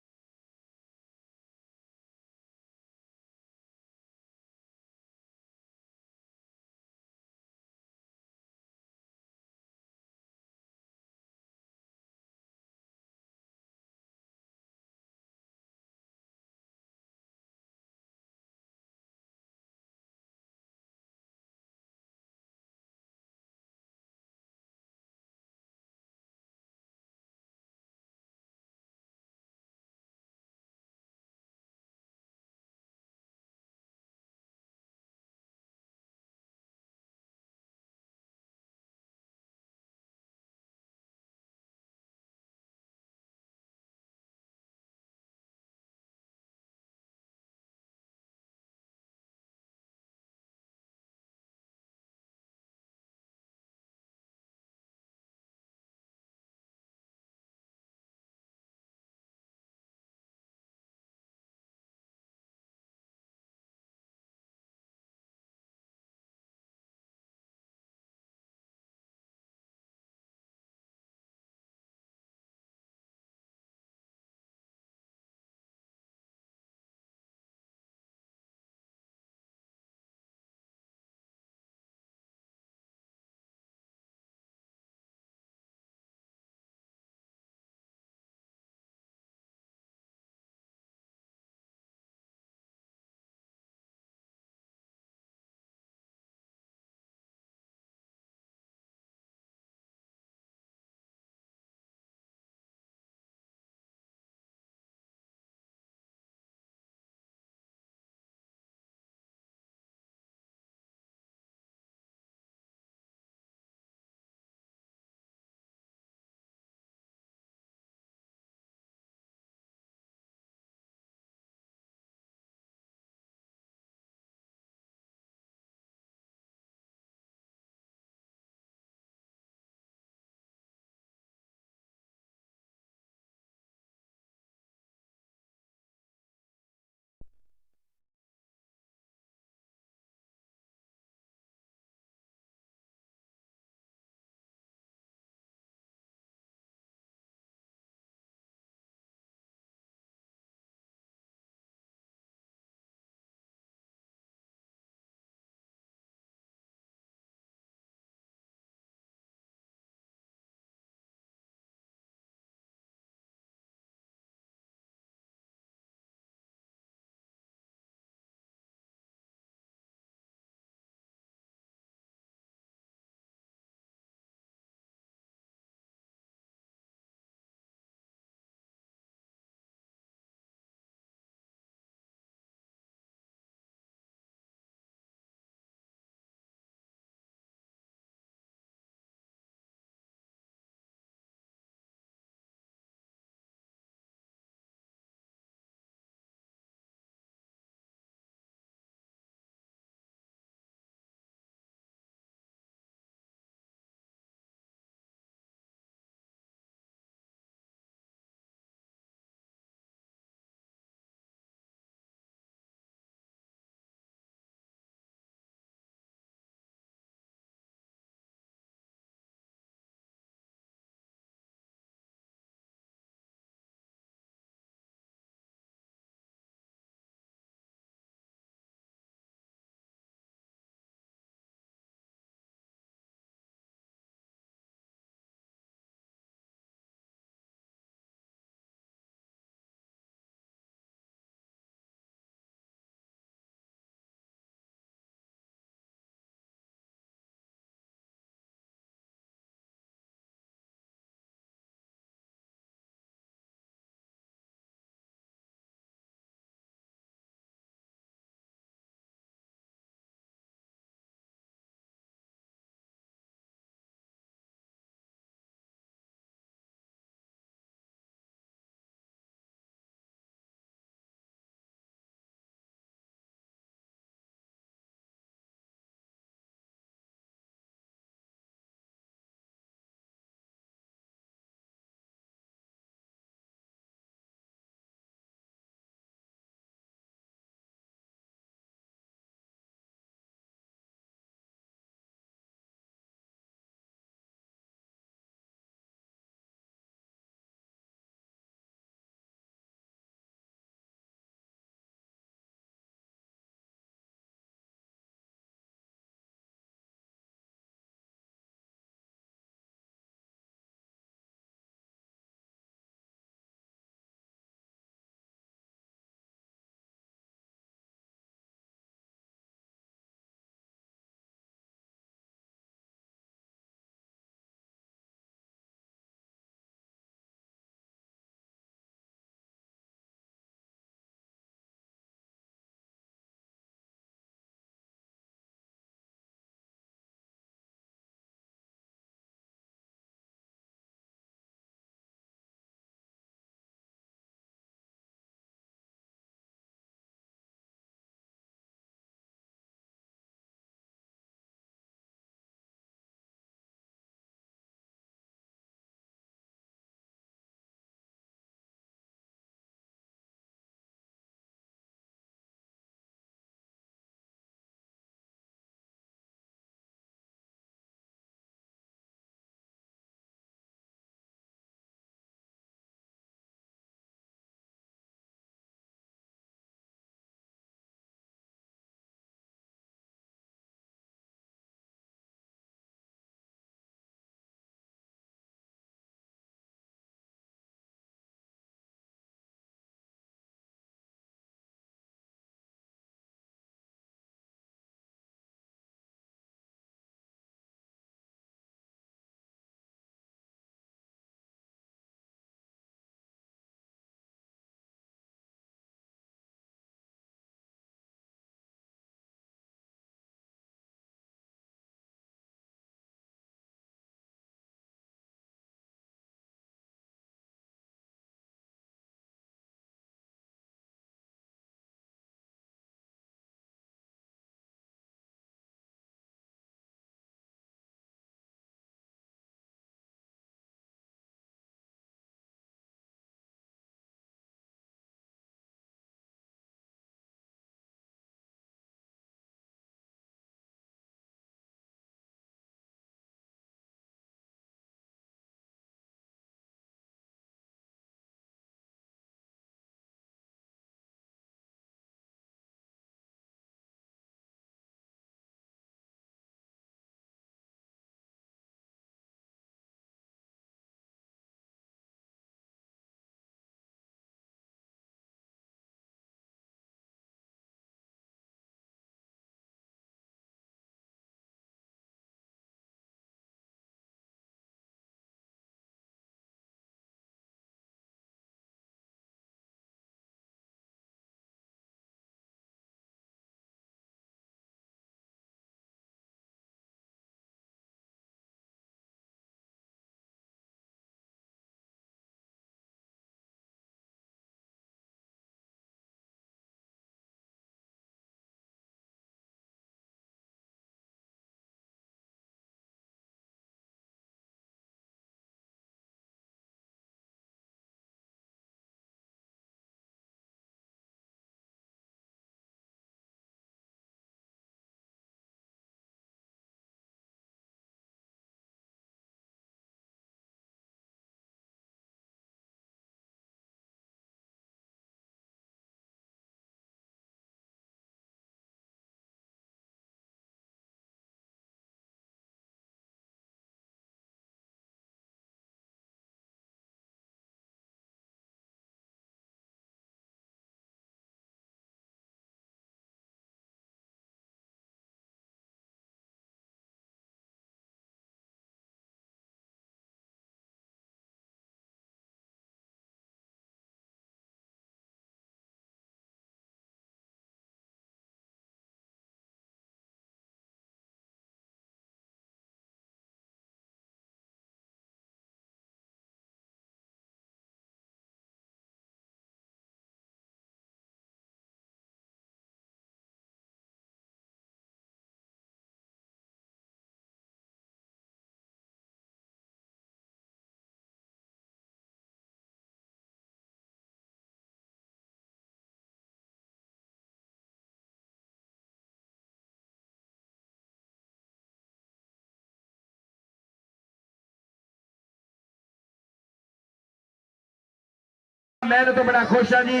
मैं तो बड़ा खुश हाँ जी।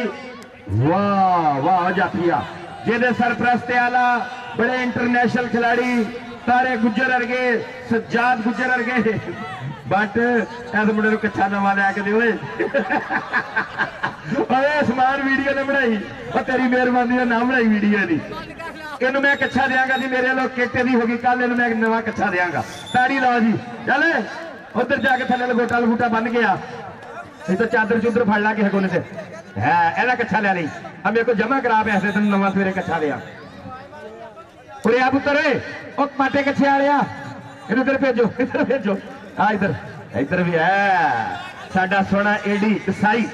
वाह वाह जाफिया जिहदे सरप्रस्त आला बड़े इंटरनेशनल खिलाड़ी तारे गुज्जर वर्गे सज्जाद गुज्जर वर्गे बट इस मुंडे कच्छा नवा लैके दे समान वीडियो ने बनाई तेरी मेहरबानी ना बनाई वीडियो की इनू मैं कच्छा देंगा जी मेरे लोग केटे दी होगी कल इन मैं नवा कच्छा देंगा ताड़ी लो जी चल उधर जाके थले लगोटा लगूटा बन गया नहीं तो चादर चुदर फड़ ला किसी कोने से है एदा कच्छा ले ली अब मेरे को जमा करा पैसे तेन नवा सवेरे कच्छा दिया उरे आ पुत्र ओ पाटे कच्छे आ इधर भेजो आ इधर भी है साडा सोना एडी कसाई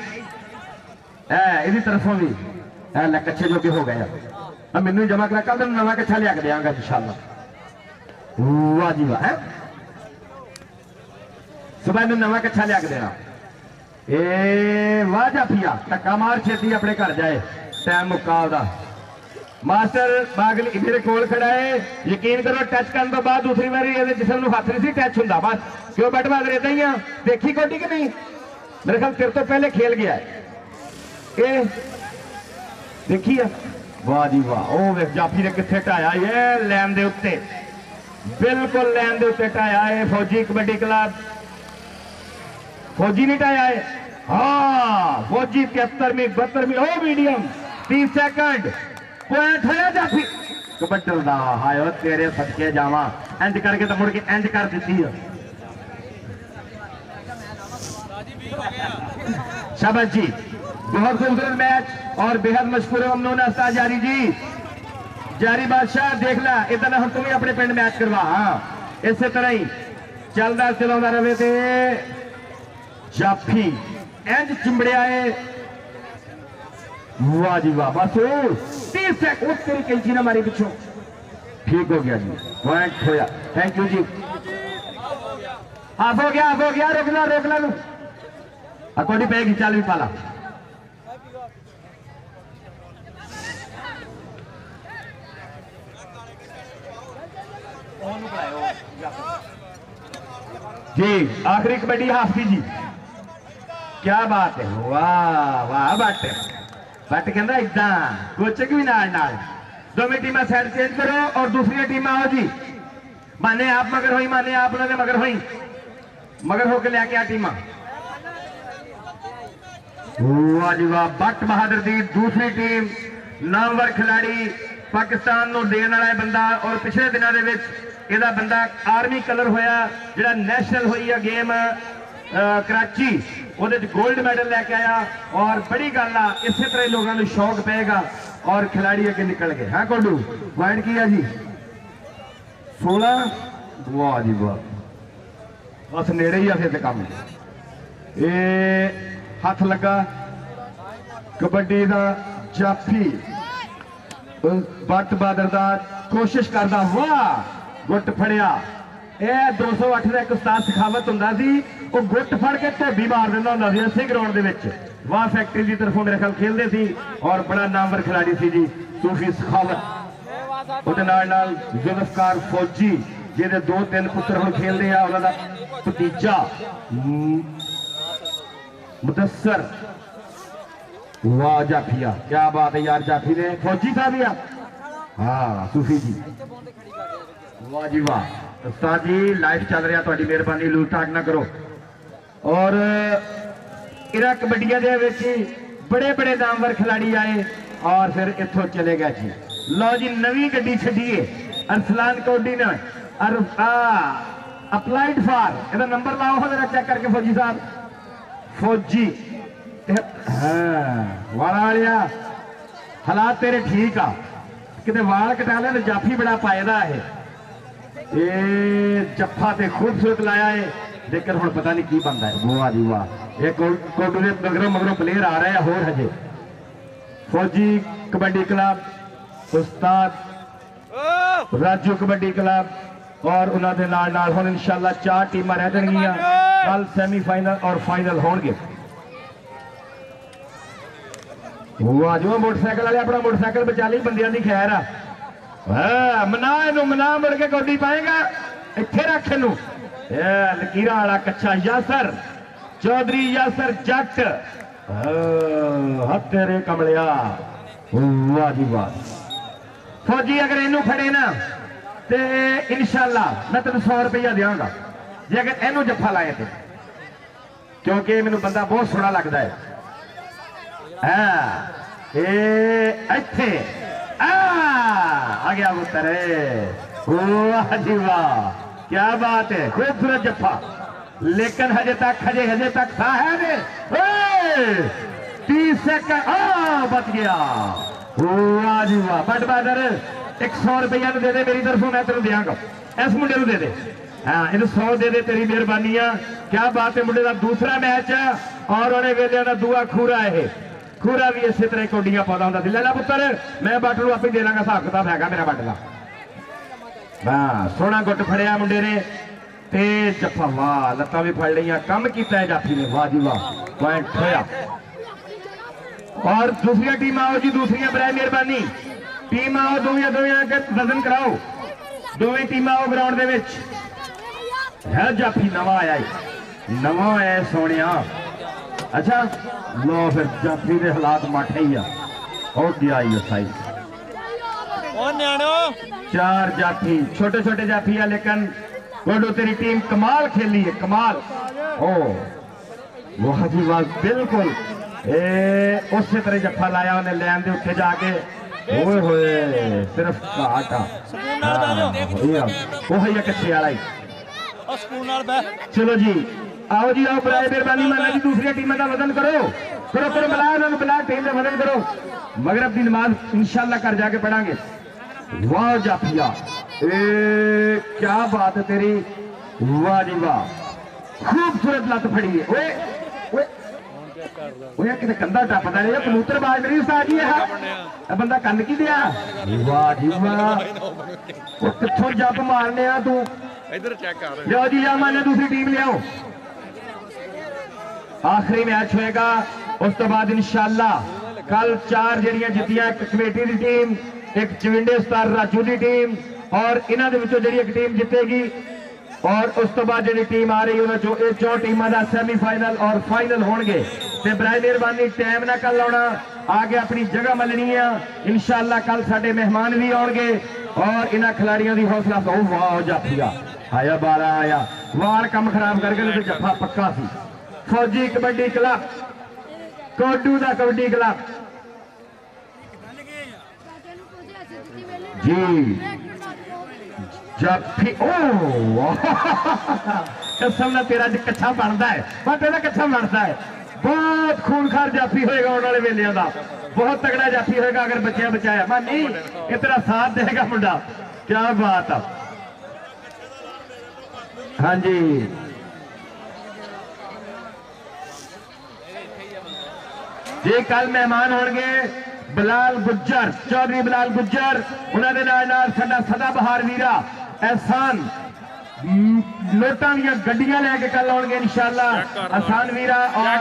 है इदी तरफों भी है ले कच्छे जो हो गया अब मैनू जमा करा कल नवा कच्छा लिया के देंगा इंशाअल्लाह वाह जी वाह है सुबह में नवा कच्छा लिया के देना ए वाह जाफिया धक्का मार छेती अपने घर जाए टाइम मुक्का दा मास्टर बागल मेरे कोल खड़ा है यकीन करो टच करने तो बाद दूसरी बारी जिसम नूं हथ नहीं सी टच हुंदा बस क्यों बट बहादुर इदां ही आ देखी कोटी कि नहीं मेरे ख्याल तेरे तो पहले खेल गया है ए देखी है वाह जी वाह ओ वे जाफी ने किथे ढाया ये लैन दे उत्ते बिल्कुल लैन दे उत्ते ढाया है फौजी कबड्डी क्लब फौजी नहीं ढाया है हाँ फौजी 73वीं 72वीं ओ मीडियम 30 सेकंड पॉइंट है जाफी कबड्डल दा हाय ओ तेरे सदके जावा इंज करके तो मुड़ के इंज कर दी है शाबाश जी बहुत खूबसूरत मैच और बेहद मशहूर ममनून उस्ताद जारी जी जारी बादशाह देख ला इधर हम तुम्हें अपने पिंड मैच करवा हाँ इस तरह ही चलता चलाता रहे थे जाफी इंज चिंबड़िया है वाह जी वाह बस 30 सेकंड तेरी कैंची ना मारी पिछों ठीक हो गया जी पॉइंट होया थैंक यू जी हाफ हो गया रोकना लू अकोडी पैगी चल भी पाला जी आखिरी कबड्डी हाफ की जी क्या बात है वाह वाह बट कहना इदा कुछ भी नाल दोवें टीम साइड चेंज करो और दूसरी टीम आओ जी माने आप मगर हुई माने आप उन्होंने मगर हुई मगर होकर लेके आ टीम वाह जी वाह बट बहादुर दी दूसरी टीम नामवर खिलाड़ी पाकिस्तान को देने वाला बंदा और पिछले दिनों के ਇਹਦਾ ਬੰਦਾ ਆਰਮੀ ਕਲਰ ਹੋਇਆ ਜਿਹੜਾ ਨੈਸ਼ਨਲ ਹੋਈ ਆ ਗੇਮ कराची ਉਹਦੇ ਚ गोल्ड मैडल लेके आया और बड़ी गल आ इसे तरह लोगों को शौक पेगा और खिलाड़ी अगे निकल गए हाँ कोडू पॉइंट की है जी 16 वाह जी वाह बस नेड़े ही आ फिर काम ये हथ लगा कबड्डी का जाफी बट बहादुर का कोशिश करता वाह गुट फड़िया यह 208 का एक उस्ताद सखावत हुंदा सी वो गुट फड़ के धोबी मार दिंदा हुंदा सी इसे ग्राउंड दे वाह फैक्ट्री की तरफों मेरे ख्याल खेलते सी और बड़ा नामवर खिलाड़ी सी जी सूफी सखावत उहदे नाल जुल्फकार फौजी जिहदे 2-3 पुत्र हुण खेलदे आ उहदा भतीजा मुदस्सर वाह जाफिया क्या बात है यार जाफी ने फौजी था भी हाँ सूफी जी वाह जी वाह उस्ताद जी लाइव चल रहा थोड़ी मेहरबानी लूट टाक ना करो और इरा कबड्डिया दे बड़े बड़े नामवर खिलाड़ी आए और फिर इथों चले गए जी लो जी नवी गड्डी छड्डीए अरसलान कोडी ने अप्लाइड फॉर इहदा नंबर लाओ जरा चेक करके फौजी साहब फौजी वाला हालात तेरे ठीक आ किते वाल कटा ले जाफी बड़ा पाएदा है ये जफा ते खूबसूरत लाया है लेकिन हुण पता नहीं की बनता है वाह जी वाह ये कोडू दे मगरों प्लेयर आ रहे हैं होर हजे फौजी कबड्डी क्लब उस्ताद राजू कबड्डी क्लब और उन्होंने नाल हुण इंशाअल्लाह 4 टीमां रह जाणगियां कल सेमीफाइनल और फाइनल होणगे वाह जो मोटरसाइकिल वाले अपना मोटरसाइकिल बचा ली बंदियां दी खैर आ मना इनू मना मुड़ के कौडी पाएगा इत्थे रख इनू लकीरा वाला कच्चा यासर चौधरी यासर जट हथ तेरे कमलिया वाह जी वाह फौजी अगर इनू फड़े ना ते इंशाअल्लाह मैं तेन 100 रुपया देंगा जे अगर इनू जफा लाए तो क्योंकि मैनू बंदा बहुत सोहना लगता है इत्थे आ गया पुत्र वाह जी वाह क्या बात है खूबसूरत जफा लेकिन हजे तक था है 30 सेकंड बच गया वाह जी वाह बट बादर 100 रुपया दे दे मेरी तरफों मैं तेन देंगा इस मुंडे को दे दे हाँ इन 100 दे दे तेरी मेहरबानी है क्या बात है मुंडे का दूसरा मैच है और उन्हें वेलिया का दूआ खूरा है खूरा भी इसी तरह कौडियां पाता होंगे ले ला पुत्र मैं बट नूं आपे दे लांगा हिसाब किताब हैगा मेरा बट का हाँ सोहना गुट फड़िया मुंडे ने ते जफा वाह लत्तां भी फड़ लिया कम किया है जाफी ने वाह जी वाह पॉइंट होया और दूसरी टीम आओ जी दूसरी बराए मेहरबानी टीम आओ दोवें के वजन कराओ दोवें टीम आओ ग्राउंड दे विच है जाफी नवा आया नवा है सोने अच्छा लो फिर जाफी के हालात माठे ही आ गया साई चार जाफी छोटे छोटे जाफी है लेकिन गोडो तेरी टीम कमाल खेली है कमाल ओ वाह जी वाह बिल्कुल उस तरह जफा लाया उन्हें लैन दे उत्ते जाके ओए होए सिर्फ घाटा वही कच्चे वाला ही चलो जी आओ जी आओ बराए मेहरबानी माना जी दूसरी टीम का वजन करो करो करो बुला टीम का वजन करो मगरब की नमाज इंशाल्लाह कर जाके पढ़ांगे वाह जाफिया क्या बात है तेरी वाह जी वाह खूबसूरत लत फड़ी है ओए ओए कि कंधा टपदा है कबूतर बाज नहीं उस्ताद जी है बंदा कन की दिया वाह जी वाह कित्थों जप मारने आ तू इधर चेक कर लो जी जा माने दूसरी टीम ले आओ आखिरी मैच होएगा उस तो बाद इंशाअल्लाह कल 4 जड़ियां जितियां एक कमेटी की टीम एक चविंडे उस्ताद राजू की टीम और इन्हां दे विचों जिहड़ी एक टीम जितेगी और उस तो बाद जिहड़ी टीम आ रही उन्हां चों ये 4 टीमां दा सेमीफाइनल और फाइनल होणगे ते बराए मेहरबानी टाइम ना कल आउणा आगे अपनी जगह मलनी है इंशाअल्लाह कल साडे मेहमान भी आउणगे और इन्हां खिलाड़ियों की हौसला तो वाह जाफिया आया 12 आया वार कम खराब करके तो जफा पक्का सी फौजी कबड्डी क्लब कोडू का कबड्डी क्लब जी जाफी कसम ना तेरा जो कच्छा बनता है पर तेरा कच्छा बनता है बहुत खूनखार जाफी होएगा आने वाले वेलिया का बहुत तगड़ा जाफी होएगा अगर बच्चा बचाया मैं नहीं ये तेरा साथ देगा मुंडा क्या बात है हाँ जी जी कल मेहमान होंगे बिलाल गुज्जर चौधरी बिलाल गुज्जर उन्होंने साडा सदाबहार वीरा एहसान नोटा दी गड्डियां लैके कल आउणगे इंशाअल्लाह एहसान वीरा और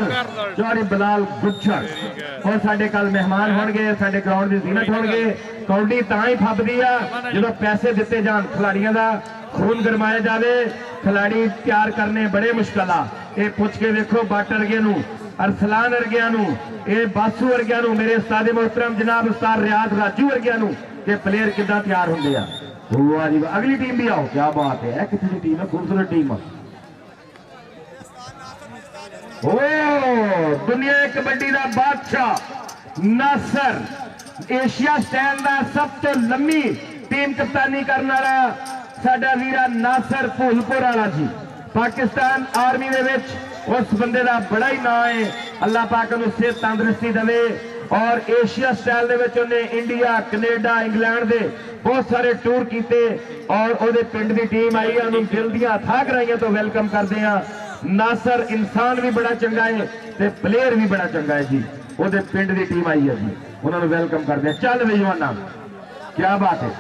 चौधरी बिलाल गुज्जर और साडे कल मेहमान होंगे साडे ग्राउंड की जीनत होंगे कौडी तां ही फबदी आ जो पैसे दिते जान खिलाड़ियों का खून गरमाया जाए खिलाड़ी तैयार करने बड़े मुश्किल आ ये पूछ के देखो बट वर्गिया अरसलान वर्गिया बासू वर्गिया मेरे उस्ताद मोहतरम जनाब उस्ताद रियाज राजू वर्गिया के प्लेयर किदा तैयार होंगे अगली टीम भी आओ क्या बात है कितनी टीम है खूबसूरत टीम ओ दुनिया कबड्डी का बादशाह नासर एशिया स्टैंड का सब तो लंबी टीम कप्तानी करने वाला साडा वीरा नासर फूलपुर वाला जी पाकिस्तान आर्मी दे विच उस बंदे का बड़ा ही नाम है अल्लाह पाक उन्हें सेहत तंदुरुस्ती दे और एशिया स्टाइल दे विच उन्हें इंडिया कनेडा इंग्लैंड दे बहुत सारे टूर किए और ओदे पिंड की टीम आई है उन्होंने दिल दियां अथाह गहराइयां तो वेलकम करते हैं नासर इंसान भी बड़ा चंगा है ते प्लेयर भी बड़ा चंगा है जी ओदे पिंड की टीम आई है जी उन्होंने वेलकम करते हैं चल बई जवाना क्या बात है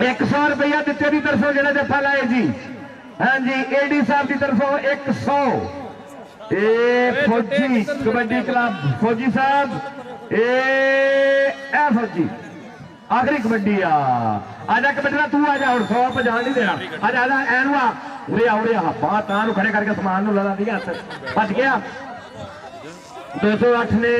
100 रुपया दिते की तरफों जो जफा लाए जी हाँ जी एडी साहब की तरफों 100 फौजी कबड्डी क्लब फौजी साहब फौजी आखिरी कबड्डी आजा कबड्डी तू आजा और 100 पर जान नहीं देना आजा आजा एनुआ उरे आ बात खड़े करके समान ला दिया बच गया 208 ने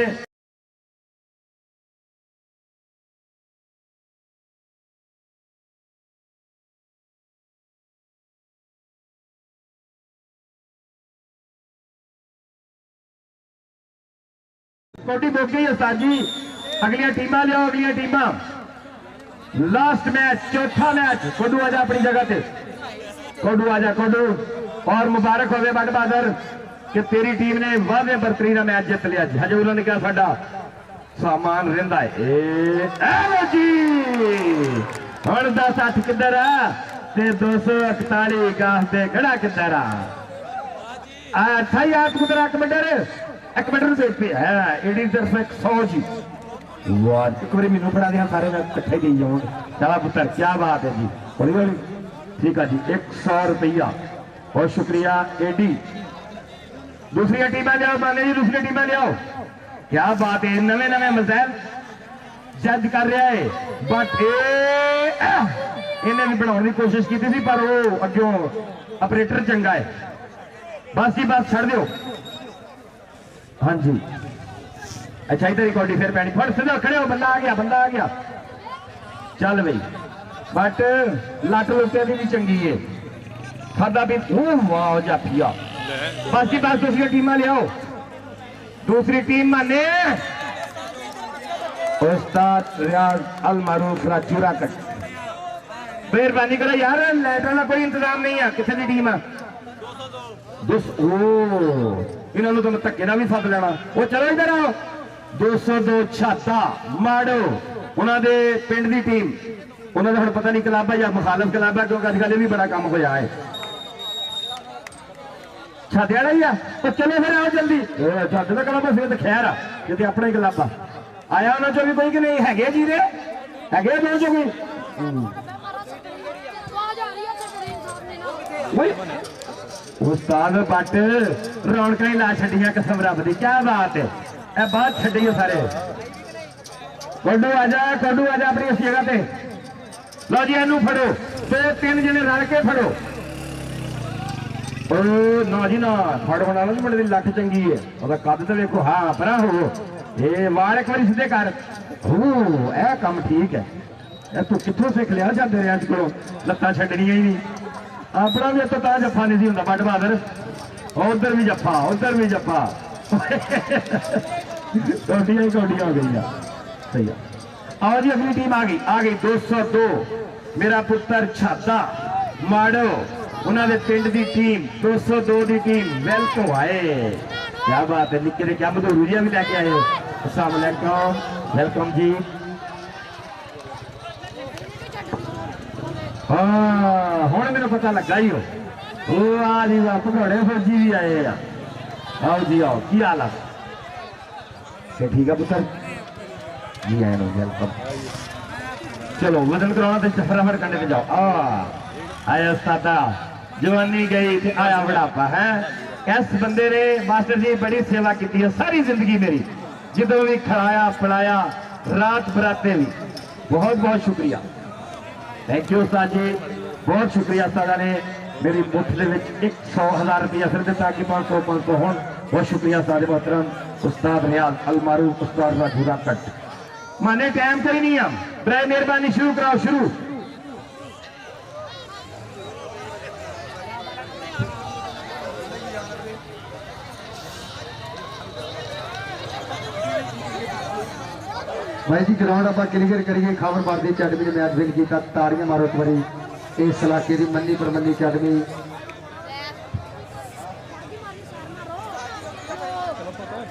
कोटी मुक गई उस्ताद जी। अगलियां टीमां लियाओ, अगलियां टीमां। लास्ट मैच, चौथा मैच। कोडू आजा अपनी जगह पे, कोडू आजा कोडू। और मुबारक होवे बट बहादुर कि तेरी टीम ने वादे बरतरी का मैच जित लिया। हजे उन्होंने कहा साडा सामान रहिंदा है जी। हुण 10-8 किधर आ ते 241 गाह ते खड़ा किधर आ। अच्छा ही आप कुदरा कमेंटर से पे है एडी तरफ 100 जी। वाह, एक बार मैनू फड़ा दिया सारे मैं कट्ठे दी जाऊँ। चला पुत्र, क्या बात है जी, हौली हौली। ठीक है जी, 100 रुपया। बहुत शुक्रिया एडी। दूसरी टीमें लियाओ, माने जी दूसरी टीमें लियाओ। क्या बात है, नवे नवे मसैल जज कर रहा है बट इन्हें भी बनाने की कोशिश की थी पर वो अगों ऑपरेटर चंगा है। बस जी बस छड़ दो। हाँ जी, अच्छा इधर रिकॉर्डिंग फिर पैनी। फट सीधे खड़े हो, बंदा आ गया, बंदा आ गया। चल भाई, बट लट लुटे की भी चंगी है। खादा भी वाह जाफिया। बस जी बस दूसरी टीमें ले आओ। दूसरी टीम माने उस्ताद रियाज अल मारूफ राजूरा कट। मेहरबानी करो यार, लाइटर का कोई इंतजाम नहीं है। कितने की टीम है? इन्होंने तो मैं धक्के ना भी सद लेना। वो चलो इधर आओ। 202 छाता माड़ो उन्होंने पिंड की टीम। उन्होंने हम पता नहीं क्लब है या मुखालफ क्लब है, क्योंकि अजकल भी बड़ा काम होया है। छाते वाला ही है तो चलो फिर आओ जल्दी। छाते का क्लब फिर तो खैर आ कि अपना ही क्लब आया उन्होंने चो भी कोई कि नहीं है जी रे है दो चो भी। उस्ताद बट रौनक ही ला छड़िया कसम रब की। क्या बात है, ए बात छड़ी है सारे। कोडू आजा, कोडू आजा अपनी इस जगह पे। लो जी इनू फड़ो, 2-3 जने रल के फड़ो। ना जी ना, फड़ बना लो मुंडे दी लठ चंगी है। ओदा कद तो देखो। हाँ परा हो, ये वाल एक बार सीधे कर। ए काम ठीक है। तू कितों सिख लिया जाते रियाज को लत्तां छड्डनियां ही नहीं। अपना भी तो जफा नहीं होंगे बट बहादुर। उधर भी जफा, उधर भी जफा। कौडियां ही कौडियां हो गई। सही है। आओ जी अगली टीम आ गई 202 मेरा पुत्र छाता माड़ो उन्होंने पिंड की टीम 202 की टीम वेल तो आए। क्या बात है, निक्के ने क्या मधुरिया भी लैके आए। अस्सलाम वालेकुम, वेलकम जी। हाँ हूँ मैंने पता लगा ही हो। आ जी वाह, भगौड़े फौजी भी आए। आओ जी आओ, की हाल है? ठीक है पुत्र जी, आए वेलकम। चलो वजन कराना तो फटाफट करने पे जाओ। आया उस्तादा, जवानी गई थे आया बुढ़ापा है। इस बंदे ने मास्टर जी बड़ी सेवा की है सारी जिंदगी मेरी। जो भी खड़ाया पढ़ाया रात बराते भी। बहुत बहुत शुक्रिया, थैंक यू उस्ताद जी, बहुत शुक्रिया। उस्तादा ने मेरी मुठ के 100,000 रुपया फिर दिता कि 500 हो। बहुत शुक्रिया उस्ताद मोहतरम उस्ताद रियाज अल मारूफ उस्ताद राजूरा कट। माने टाइम कोई नहीं है, बराए मेहरबानी शुरू कराओ। शुरू भाई जी ग्राउंड आप क्लीयर करिए। खबर पार्टी अकेडमी ने मैच विन किया। ताड़ियां मारो एक बारी इस इलाके की मन्नी परमन्नी अकेडमी।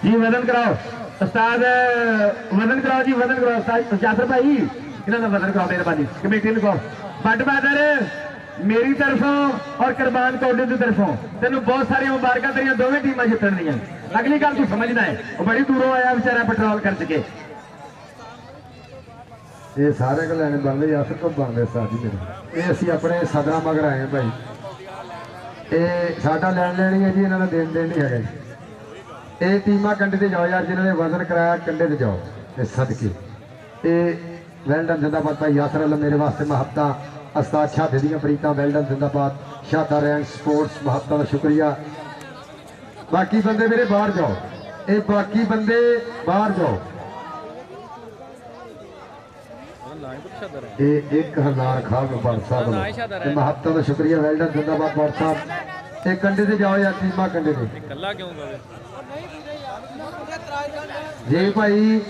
जी वजन कराओ उस्ताद, वजन कराओ जी, वजन कराओ उस्ताद जाफर भाई। इन्होंने वजन कराओ मेहरबानी कमेटी को। बट बहादुर मेरी तरफों और कुरबान कोडे की तरफों तेन बहुत सारी मुबारक। तेरिया दोवें टीमां जितन दियां। अगली गल तू समझना है, वो बड़ी दूरों आया बेचारा पेट्रोल कर सके। ये सारे को लैने बनते यासर को बनते साथ ही मेरे। ये असी अपने सदरा मगर आए भाई। ये साडा लैन लैनी है जी, इन्होंने देन देन नहीं है। ये टीमां कंडे ते जाओ यार, जिन्होंने वजन कराया कंडे ते जाओ। ये सदके ये वेलडन जिंदाबाद भाई यासर अल मेरे वास्ते महत्ता। उस्ताद शादे दियां प्रीतां वेलडन जिंदाबाद। शादा रैंड स्पोर्ट्स महत्ता का शुक्रिया। बाकी बंदे मेरे बाहर जाओ। ਇਹ ਬਾਕੀ ਬੰਦੇ ਬਾਹਰ ਜਾਓ। ਇਹ 1000 ਖਾਲ ਵਪਾਰ ਸਾਹਿਬ ਤੇ ਮਹੱਤਵ ਦਾ ਸ਼ੁਕਰੀਆ। ਵੈਲਡਨ ਜਿੰਦਾਬਾਦ ਵਪਾਰ ਸਾਹਿਬ। ਇਹ ਕੰਡੇ ਤੇ ਜਾਓ ਯਾਰ, ਟੀਮਾਂ ਕੰਡੇ ਤੇ ਕੱਲਾ ਕਿਉਂ ਗਵੇ ਜੇ ਭਾਈ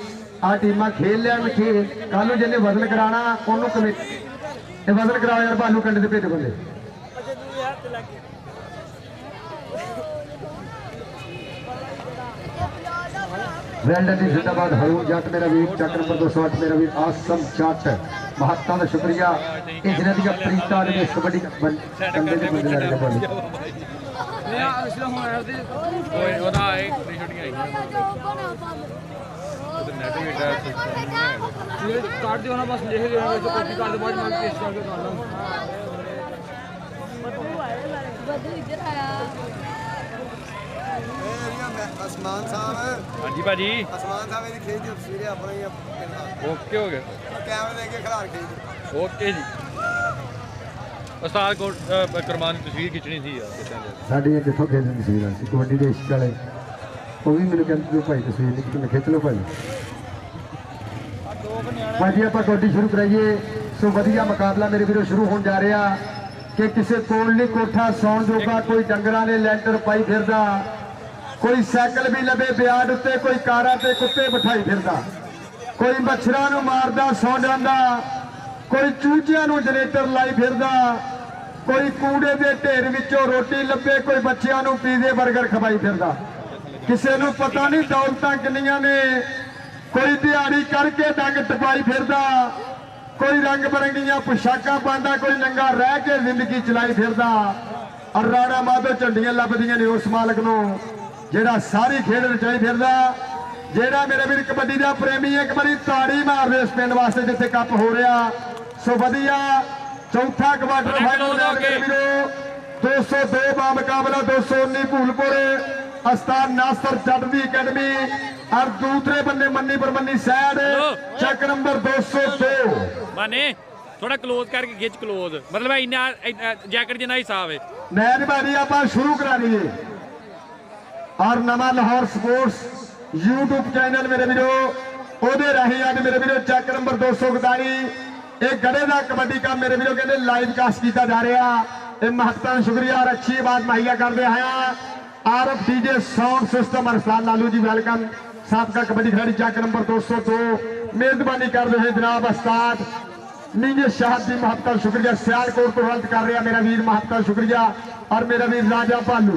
ਆ ਟੀਮਾਂ ਖੇਲ ਲੈਣ ਖੇਲ, ਕੱਲ ਨੂੰ ਜਿਹਨੇ ਵਜ਼ਨ ਕਰਾਣਾ ਉਹਨੂੰ ਕਮੇਟੀ ਇਹ ਵਜ਼ਨ ਕਰਾਓ ਯਾਰ, ਭਾਲੂ ਕੰਡੇ ਤੇ ਭੇਜ ਬੰਦੇ। ਵੈਲਡਨ ਦੀ ਜਿੰਦਾਬਾਦ। ਹਰੂਨ ਜੱਟ ਮੇਰਾ ਵੀਰ, ਚੱਕ ਨੰਬਰ 208 ਮੇਰਾ ਵੀਰ ਆਸਮ ਜੱਟ, ਮਹੱਤਵ ਦਾ ਸ਼ੁਕਰੀਆ। ਇਹ ਜਿਹਨਾਂ ਦੀਆਂ ਪ੍ਰੀਤਾਂ ਦੇ ਕਬੱਡੀ ਕੰਡੇ ਦੇ ਬੰਦੇ ਲੱਗ ਗਏ। ਉਹਦਾ ਇੱਕ ਛੋਟੀਆਂ ਆਈਆਂ ਉਹਦੇ ਨੈਟ ਵੀ ਦਾ काट दियो ना, बस लिख लिया तो कॉपी कर दो, बाद में पेस्ट करके डालना। बदू इधर आया ਅਸਮਾਨ ਸਾਹਿਬ, ਹਾਂਜੀ ਭਾਜੀ ਅਸਮਾਨ ਸਾਹਿਬ ਇਹਦੀ ਖੇਡ ਦੀ ਤਸਵੀਰ ਆਪਣਾ ਹੀ ਓਕੇ ਹੋ ਗਿਆ ਕੈਮਰੇ ਦੇ ਅੱਗੇ ਖਿਲਾਰ ਖੇਡ। ਓਕੇ ਜੀ। ਉਸਤਾਦ ਕੋਲ ਕਰਮਾਨ ਦੀ ਤਸਵੀਰ ਖਿੱਚਣੀ ਸੀ ਯਾਰ ਸਾਡੀ ਇਹ ਕਿੱਥੋਂ ਖੇਡਣ ਦੀ ਤਸਵੀਰਾਂ ਸੀ, ਕਬੱਡੀ ਦੇ ਇਸ਼ਕ ਵਾਲੇ ਉਹ ਵੀ ਮੈਨੂੰ ਕਹਿੰਦੇ ਤੂੰ ਭਾਈ ਤਸਵੀਰ ਨਹੀਂ ਕਿ ਖਿੱਚ ਲਓ ਭਾਈ। ਭਾਜੀ ਆਪਾਂ ਕਬੱਡੀ ਸ਼ੁਰੂ ਕਰਾਈਏ। ਸੋ ਵਧੀਆ ਮੁਕਾਬਲਾ ਮੇਰੇ ਵੀਰੋ ਸ਼ੁਰੂ ਹੋਣ ਜਾ ਰਿਹਾ ਕਿ ਕਿਸੇ ਕੋਲ ਨਹੀਂ ਕੋਠਾ ਸੌਣ ਜੋਗਾ, ਕੋਈ ਡੰਗਰਾਂ ਨੇ ਲੈਂਟਰ ਪਾਈ ਫਿਰਦਾ, ਕੋਈ ਸਾਈਕਲ ਵੀ ਲੱਭੇ ਬਿਆਡ ਉੱਤੇ, ਕੋਈ ਕਾਰਾਂ ਤੇ ਕੁੱਤੇ ਬਿਠਾਈ ਫਿਰਦਾ, ਕੋਈ ਮੱਛਰਾਂ ਨੂੰ ਮਾਰਦਾ ਸੌ ਜਾਂਦਾ, ਕੋਈ ਚੂਚਿਆਂ ਨੂੰ ਜਨਰੇਟਰ ਲਾਈ ਫਿਰਦਾ, ਕੋਈ ਕੂੜੇ ਦੇ ਢੇਰ ਵਿੱਚੋਂ ਰੋਟੀ ਲੱਭੇ, ਕੋਈ ਬੱਚਿਆਂ ਨੂੰ ਪੀਜ਼ੇ 버ਗਰ ਖਵਾਈ ਫਿਰਦਾ। ਕਿਸੇ ਨੂੰ ਪਤਾ ਨਹੀਂ ਦੌਲਤਾਂ ਕਿੰਨੀਆਂ ਨੇ, ਕੋਈ ਦਿਹਾੜੀ ਕਰਕੇ ਡੰਗ ਟਪਾਈ ਫਿਰਦਾ, ਕੋਈ ਰੰਗ ਬਰੰਗੀਆਂ ਪੁਸ਼ਾਕਾਂ ਪਾਉਂਦਾ, ਕੋਈ ਨੰਗਾ ਰਹਿ ਕੇ ਜ਼ਿੰਦਗੀ ਚਲਾਈ ਫਿਰਦਾ। ਔਰ ਰਾਣਾ ਮਾਧੋ ਝੰਡੀਆਂ ਲੱਭਦੀਆਂ ਨੇ ਉਸ ਮਾਲਕ ਨੂੰ ਜਿਹੜਾ ਸਾਰੀ ਖੇਡ ਰਚਾਈ ਫਿਰਦਾ। ਜਿਹੜਾ ਮੇਰੇ ਵੀਰ ਕਬੱਡੀ ਦਾ ਪ੍ਰੇਮੀ ਇੱਕ ਵਾਰੀ ਤਾੜੀ ਮਾਰਦੇ ਇਸ ਪਿੰਡ ਵਾਸਤੇ ਜਿੱਥੇ ਕੱਪ ਹੋ ਰਿਹਾ। ਸੋ ਵਧੀਆ ਚੌਥਾ ਕੁਆਟਰ ਫਾਈਨਲ ਦਾ ਮੇਰੇ ਵੀਰੋ 202 ਦਾ ਮੁਕਾਬਲਾ 219 ਭੂਲਪੁਰ ਉਸਤਾਦ ਨਾਸਰ ਜੱਟ ਦੀ ਅਕੈਡਮੀ और दूसरे बंदे मन्नी पर मन्नी साइड चेक नंबर 202 माने थोड़ा क्लोज करके खिंच क्लोज मतलब इन्ना जैकेट जिन्ना हिसाब है मेहरबानी आप शुरू करा दीजिए। और नवा लाहौर स्पोर्ट्स यूट्यूब चैनल मेरे वीरो ओदे राही अज मेरे वीरो चेक नंबर 241 एक गड़े का कबड्डी का मेरे वीरो कहते लाइव कास्ट किया जा रहा है। महत्वपूर्ण शुक्रिया और अच्छी बात मुहैया करते हैं RF DJ sound system Arsalan Lalu ji welcome. साबका कबड्डी खिलाड़ी चेक नंबर 202 मेजबानी कर रहे हैं जनाब उस्ताद नीजे शाहद जी महत्वपूर्ण शुक्रिया। सियालकोट तो हेल्थ कर रहा मेरा वीर महत्वपूर्ण शुक्रिया। और मेरा वीर राजा भालू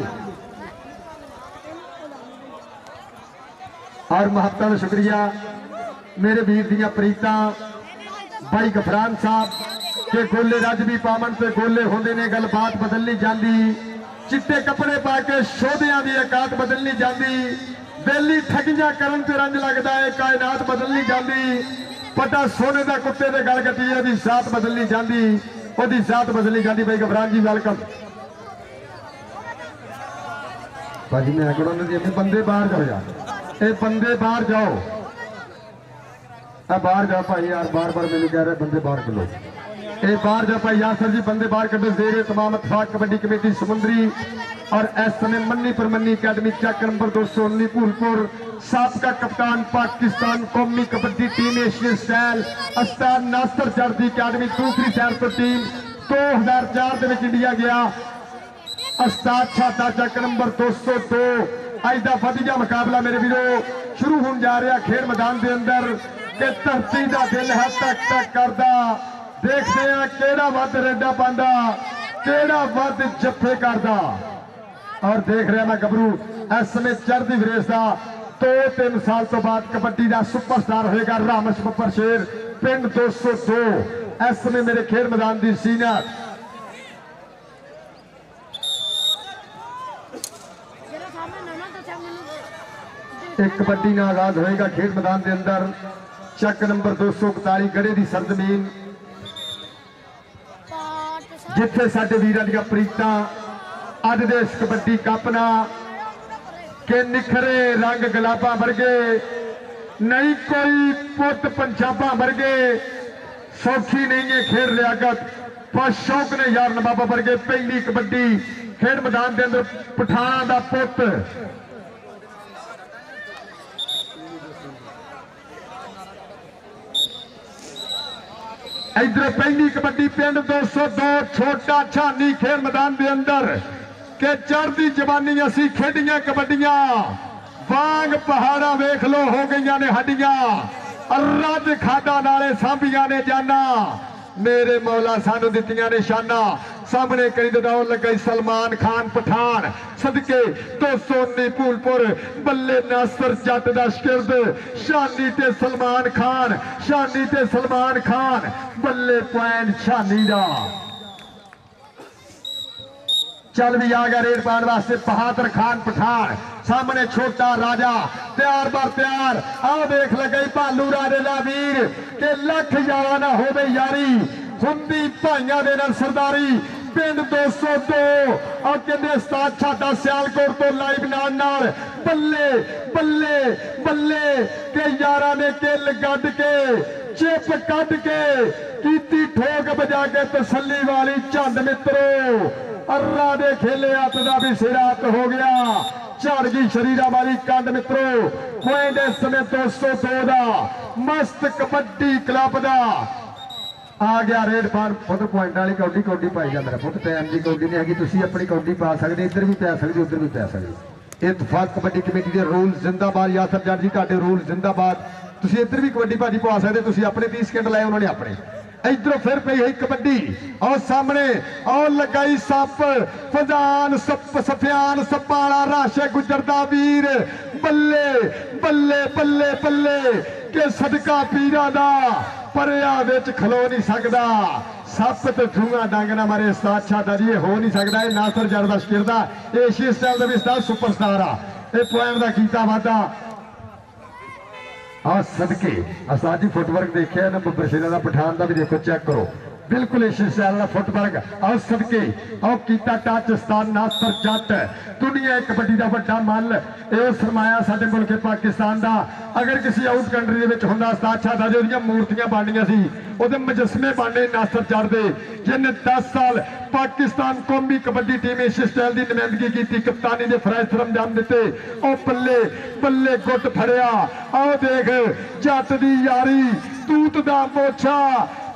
और महत्वपूर्ण शुक्रिया मेरे वीर दियां प्रीतां भाई गफरान साहब के गोले रज भी पावन से गोले होंदे ने गलबात बदलनी जाती चिट्टे कपड़े पा के शोधियां दी औकात बदलनी जाती बेली ठगियां करन ते रंज लगदा है कायनात बदलनी जाती पता सोने का कुत्ते दे गल कटी ओदी जात बदलनी जाती ओदी जात बदलनी जाती। भाई गफरान जी वेलकम। भाजी मैं कहना जी बंदे बाहर जाओ यार, ये बंदे बाहर जाओ, बाहर जाओ भाई यार, बार बार मैंने कह रहे बंदे बाहर करो, ये बाहर जाओ भाई यासर जी बंदे बाहर कटो। जेर तमाम इत्तेफाक कबड्डी कमेटी समुंदरी और इस समय मन्नी पर मन्नी अकेडमी चेक नंबर 219 भूलपुर साबका कप्तान पाकिस्तान कौमी kabaddi team Asian style Ustad Nasser Jatt the academy दूसरी सैर तो टीम 2004 इंडिया गया। उस्ताद छाता चेक नंबर 202 अज का वधिया मुकाबला मेरे वीरो शुरू होने जा रहा खेल मैदान के अंदर कि धरती का दिल है टक टक करता। देखते हैं केड़ा वध रेडा पांदा केड़ा वध जफे करदा। और देख रहा मैं गबरू इस समय चढ़ती विरेसदा 2-3 साल तो बाद कबड्डी का सुपरस्टार होगा रामस बब्बर शेर पिंड 202 इस समय मेरे खेल मैदान की सीनियर एक कबड्डी ना आगाज होएगा खेल मैदान के अंदर चक नंबर 241 गड़े की सरजमीन जिथे साडे वीरां दी प्रीतां अज दे इस कबड्डी कप ना के निखरे रंग गुलाबा वर्गे नहीं कोई पुत पंजाबा वर्गे सौखी नहीं है खेल लियाकत पर शौक ने यार नवाबा वर्गे पहली कबड्डी खेल मैदान के अंदर पठाना दा पुत इधर पहली कबड्डी पिंड 202 छोटा छानी खेल मैदान के अंदर के चढ़ती जवानी असी खेडियां कबड्डियां वांग पहाड़ा वेख लो हो गई ने हड्डियां रज खादा नाले सांभियां ने जाना मेरे मौला सानू दित्तियां ने शाना सामने करी दौड़ लग गई सलमान खान पठान सदके 219 फूलपुर बल्ले नासर जट दा शिरद शानी ते सलमान खान शानी ते सलमान खान बल्ले पॉइंट शानी दा चल भी आ गया रेड पाने वास्ते बहादुर खान पठान सामने छोटा राजा तैयार बार तैयार आओ देख लगे भालू राजे दा वीर के लख यारा ना हो यारी हुंदी भाइयों दे नाल सरदारी पिंड 202 और कहते उस्ताद छाटा सियालकोट तो लाइव नाल बल्ले बल्ले बल्ले के यारा ने किल गड के चिप कट के कीती ठोक बजा के तसल्ली वाली चंद मित्रों अर्रा दे खेले हथ का भी सिरात हो गया झड़ गई शरीरा वाली कंड मित्रों पॉइंट इस समय 202 का मस्त कबड्डी क्लब का आ गया रेड पान पुत पॉइंट वाली कौडी कौडी पाई जा मेरा पुत टाइम की कौडी नहीं हैगी तुसी अपनी कौडी पा सकते इधर भी पै सकते उधर भी पै सकते इतफाक कबड्डी कमेटी के रूल जिंदाबाद यासर जट जी तुहाडे रूल जिंदाबाद तुसी इधर भी कबड्डी भाजी पा सकते तुसी अपने 30 सेकंड लाए उन्होंने अपने इधरों फिर पई है कबड्डी और सामने और लगाई सप फजान सप सफियान सपाला राशे गुजरदा वीर बल्ले बल्ले बल्ले बल्ले के सदका पीरा दा परिया विच खलो नहीं सकदा सप ते ठूंगा डंग ना मारे उस्ताद छाटा जी हो नहीं सकदा ये नासर जट दा शिरदा एशिया स्टाइल दा भी उस्ताद सुपरस्टार आ ये पॉइंट दा कीता वादा आ सदके उस्ताद जी फुटवर्क देखिए ना बब्बर शेरा दा पठान दा भी देखो चेक करो बिल्कुल एशिया स्टाइल दा फुटवर्क आ सदके आ कीता टच उस्ताद नासर जट दुनिया कबड्डी दा वड्डा मल ये सरमाया साडे मुल्क पाकिस्तान दा अगर किसी आउट कंट्री दे विच हुंदा उस्ताद छाटा जी ओदियां मूर्तियां बननियां सी ओदे मुजस्मे बनने नासर जट दे जिन्ने 10 साल पाकिस्तान कौमी कबड्डी टीम एशिया स्टाइल की नुमाइंदगी की कप्तानी के फराज सरंजाम दिते ओ बल्ले बल्ले गुट फड़िया आओ देख जट दी यारी तूत दा मोछा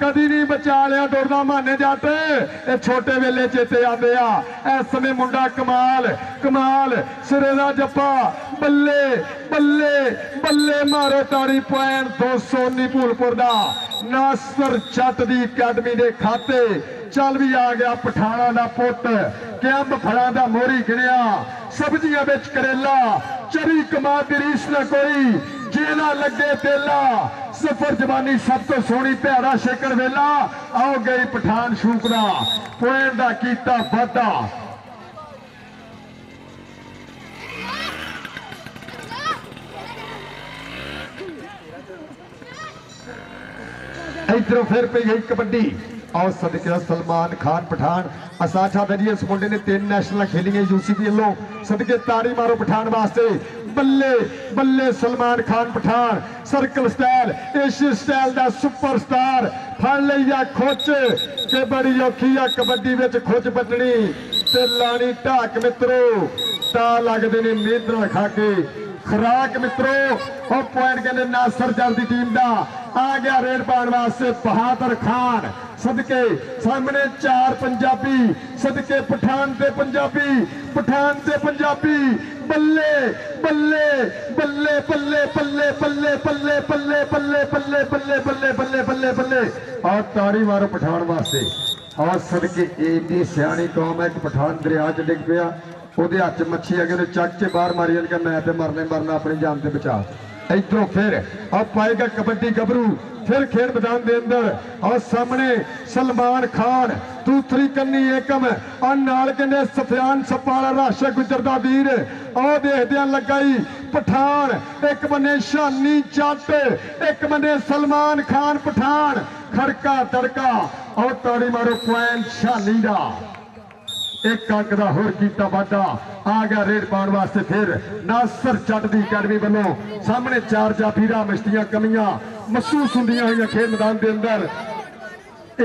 कदी नहीं बचा लिया डोरदा माने जट ये छोटे वेले चेते आते आ इस समय मुंडा कमाल कमाल सिरे दा जप्पा बल्ले बल्ले बल्ले मारो ताड़ी पॉइंट 219 फूलपुर दा नासर जट दी अकादमी दे खाते चल भी आ गया पठाना दा पुत के अंब फड़ा दा मोरी गिणिया सब्जियां बिच करेला चरी कमा दी रीस ना कोई जेला लगे तेला सफर जवानी सब तो सोहनी भैड़ा शेकड़ वेला आओ गई पठान शूकदा पॉइंट दा कीता वादा इधरों फिर पे गई कबड्डी और सदके सलमान खान पठान असाचा दरिए इस मुंडे ने 3 नेशनल खेलियां यूसीपी लो सदके ताड़ी मारो पठान वास्ते बल्ले बल्ले Salman Khan Pathan circle style Asia style दा सुपरस्टार फड़ लिया खोच के बड़ी औखी आ कबड्डी विच खोच बटनी ते लानी ढाक मित्रों ता लगदे ने मेदरा खा के खुराक मित्रों और पॉइंट कहते नासर जट की टीम का आ गया रेड पाने वास्ते बहादुर खान सदके सामने 4 पंजाबी सदके पठान ते पंजाबी बल्ले बल्ले बल्ले बल्ले बल्ले बल्ले बल्ले बल्ले बल्ले बल्ले बल्ले बल्ले बल्ले बल्ले बल्ले और ताड़ी मारो पठान वास्ते और सदके एडी सियाणी कौम है कि पठान दरिया च डिग पिया ਉਹਦੇ ਹੱਥ ਮੱਛੀ ਅਗੇ ਉਹਨੇ ਚੱਕ ਕੇ ਬਾਹਰ ਮਾਰੀ ਜਾਨ मैं तो मरना अपनी जान से बचा इधरों फिर अब पाएगा कबड्डी गबरू फिर खेल मैदान के अंदर और सामने सलमान खान दूसरी कन्नी एकम और नाल कहने सफियान सपाला राशा गुजरदा वीर और देखदे लगाई पठान एक बने शानी जट एक बने सलमान खान पठान खड़का तड़का और ताड़ी मारो पॉइंट शानी दा एक अंक का होर कीता वादा आ गया रेड पाने वास्ते फिर नासर जट की अकादमी वालों सामने 4 जाफीरा मछतियां कमियां महसूस होंदियां हुई खेल मैदान के अंदर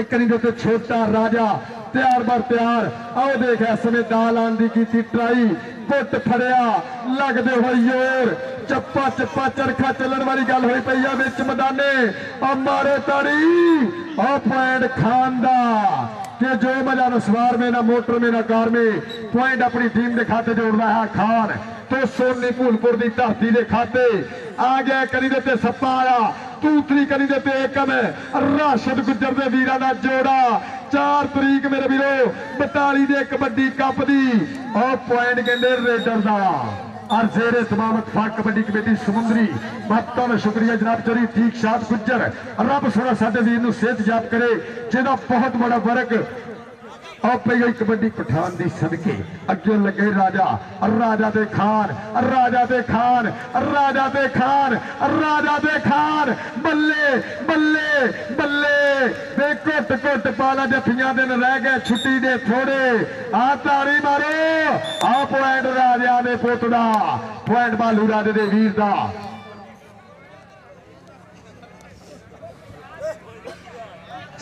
एक छोटा राजा ਤਿਆਰ ਬਰ ਤਿਆਰ। ਆਓ ਦੇਖ ਇਸ ਸਮੇਂ ਦਾਲ ਆਉਣ ਦੀ ਕੀਤੀ ਟਰਾਈ, ਪੁੱਟ ਫੜਿਆ, ਲੱਗਦੇ ਹੋਏ ਜ਼ੋਰ, ਚੱਪਾ ਚੱਪਾ ਚਰਖਾ ਚੱਲਣ ਵਾਲੀ ਗੱਲ ਹੋਈ ਪਈ ਆ ਵਿੱਚ ਮੈਦਾਨੇ। ਆ ਮਾਰੇ ਤਾੜੀ ਆ ਪੁਆਇੰਟ ਖਾਨ ਦਾ कि जो मजा न सवार में ना मोटर में ना कार में पॉइंट अपनी टीम के खाते जोड़ना है खान। तो सोनी भूलपुर की धरती के खाते आ गया, करी देते सप्पा आया, तूतरी करी देते एकम, राशिद गुज्जर के वीर का जोड़ा 4 तरीक मेरे वीरो 42 के कबड्डी कप की और पॉइंट कहते रेडर का और जेरे तमाम इत्तेफाक कबड्डी कमेटी समुद्री महत्ता में शुक्रिया जनाब चौधरी ठीक शाद गुज्जर। रब सोना साडे वीर नूं सेहत याब करे जिहदा बहुत बड़ा वर्क और पई गई कबड्डी पठान दी सदके अगे लगे राजा, राजा दे खान, राजा दे खान, राजा दे खान, राजा दे खान, बल्ले बल्ले बल्ले दे घुट घुट पाला जफियां दिन रह गए छुट्टी दे थोड़े। आ ताड़ी मारो, आ पॉइंट राजा दे पुत दा, पॉइंट बालू राजे दे वीर दा।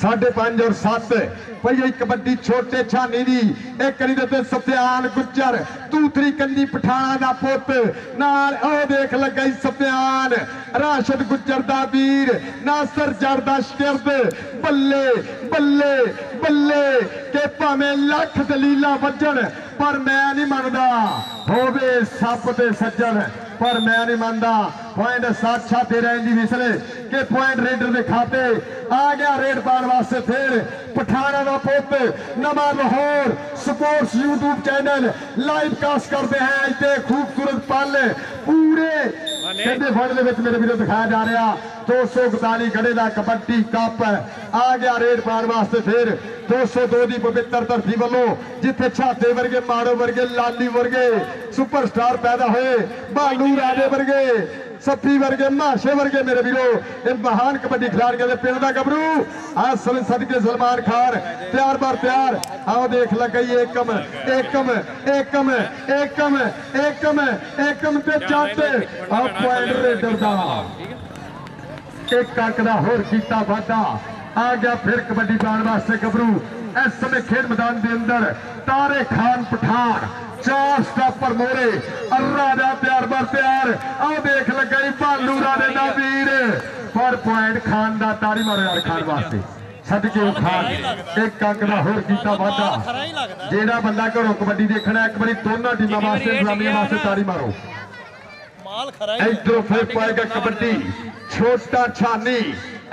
5.5 और 7 पई कबड्डी छोटे छानी दी एक करी देते सत्यान गुज्जर, दूसरी कंजी पठाना दा पुत नाल ओ देख लगा सत्यान, राशिद गुज्जर दा वीर, नासर जरदा शिरद। बल्ले बल्ले बल्ले के भावें लख दलीला वजन पर मैं नहीं मनदा होवे सप ते सज्जन, पर मैं नहीं मानता। पॉइंट 7 छाते रहेंगी विसले के पॉइंट रेडर के खाते आ गया। रेड पाने वास्ते फिर पठाना का पुत नवा Lahore sports YouTube channel live cast करते हैं। इतने खूबसूरत पल पूरे कहते फंड मेरे वीरों दिखाया जा रहा। 241 गड़े का कबड्डी कप आ गया रेड पाने वास्ते फिर 202 की पवित्र धरती वालों जिथे छाते वर्गे, माड़ो वर्गे, लाली वर्गे सुपरस्टार पैदा हुए, भालू राजे वर्गे, सफी वर्गे, माशे वर्गे मेरे वीरो इन महान कबड्डी खिलाड़ियों के पिंड का गबरू आज समय सदके सलमान खान तैयार बार तैयार। आओ देख लग गई एकम एकम एकम एकम एकम एकम ते चाटे आ पॉइंट रेडर दा एक अंक दा होर कीता वाधा। आ गया फिर कबड्डी पाने वास्ते गबरू इस समय खेल मैदान के अंदर तारे खान पठान 4 स्टॉपर मोरे, राजा तैयार बर तैयार। आओ देख लगा भालू राजे का वीर पर पॉइंट खान का ताड़ी मारो यार खान वास्ते सदके खान एक अंक का होर कीता वाधा। जेड़ा बंदा घरों कबड्डी देखना एक बार दोनों टीमों वास्ते सलामियों वास्ते ताड़ी मारो। इधरों फिर पाएगा कबड्डी छोटा छानी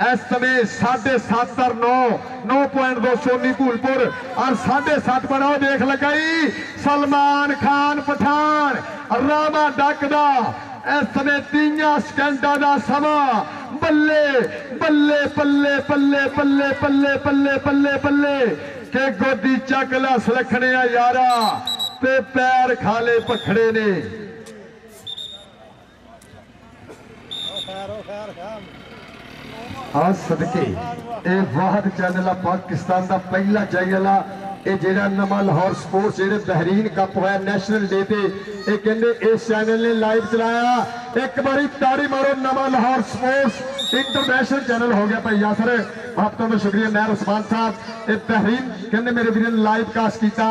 इस समय 7.5 और 9.2 सोनी भूलपुर और 7.5 बनाओ देख लगाई सलमान खान पठान रामा डकदा इस समय 3 सेकंडा का समा। बल्ले बल्ले बल्ले बल्ले बल्ले बल्ले बल्ले बल्ले बल्ले के गोदी चकला सलखने यारा ते पैर खाले पखड़े ने। आज सदके ये वाहद चैनल पाकिस्तान का पहला चैनल आ जेड़ा नवा लाहौर स्पोर्ट्स जेड़े बहरीन कप होया नैशनल डे ते ये कहंदे इस चैनल ने लाइव चलाया। एक बारी ताड़ी मारो नवा लाहौर स्पोर्ट्स इंटरनेशनल चैनल हो गया भाई यासर आपका मैं शुक्रिया मैर उस्मान साहब। ये बहरीन कहंदे मेरे वीर ने लाइव कास्ट किया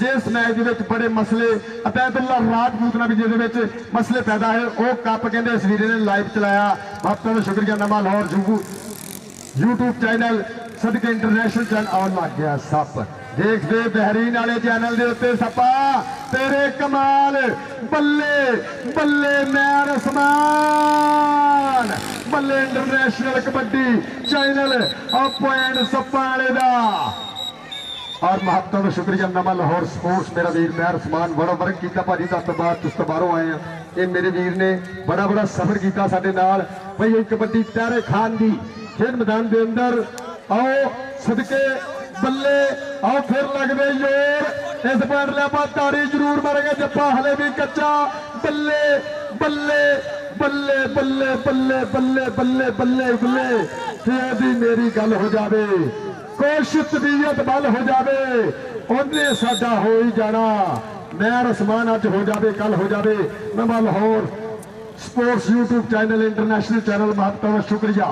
जिस मैच के बड़े मसले अतैदुल्ला राजपूत ने भी जिस मसले पैदा है वह कप कहते इस वीर ने लाइव चलाया। आपका मैं शुक्रिया नवा लाहौर यूट्यूब चैनल सदके इंटरनेशनल चैनल और लग गया सप देखते बहरीन वाले चैनल के उत्ते सपा तेरे कमाल बल्ले बल्ले मैर उस्मान बल्ले इंटरनेशनल कबड्डी चैनल और पॉइंट सपा वाले का और महत्व में शुक्रिया नवा लाहौर स्पोर्ट्स मेरा वीर मैर उस्मान बड़ा वर्क किया भाजी 10 बाद तुस तो बाहरों आए हैं ये मेरे वीर ने बड़ा बड़ा सफर किया साडे नाल भाई ये कबड्डी तारे खान की खेल मैदान के अंदर। आओ सदके बल्ले आओ फिर लगते जोर इस पॉइंट लिया ताड़ी जरूर मारेगा जप्पा हले भी कच्चा। बल्ले बल्ले बल्ले बल्ले बल्ले बल्ले बल्ले बल्ले बल्ले फिर मेरी गल हो जाए कोशिश तबीयत बल हो जाए उन्हें साडा हो ही जाना। मैर उस्मान अज हो जाए कल हो जाए नवा Lahore sports YouTube channel international channel महत्व शुक्रिया।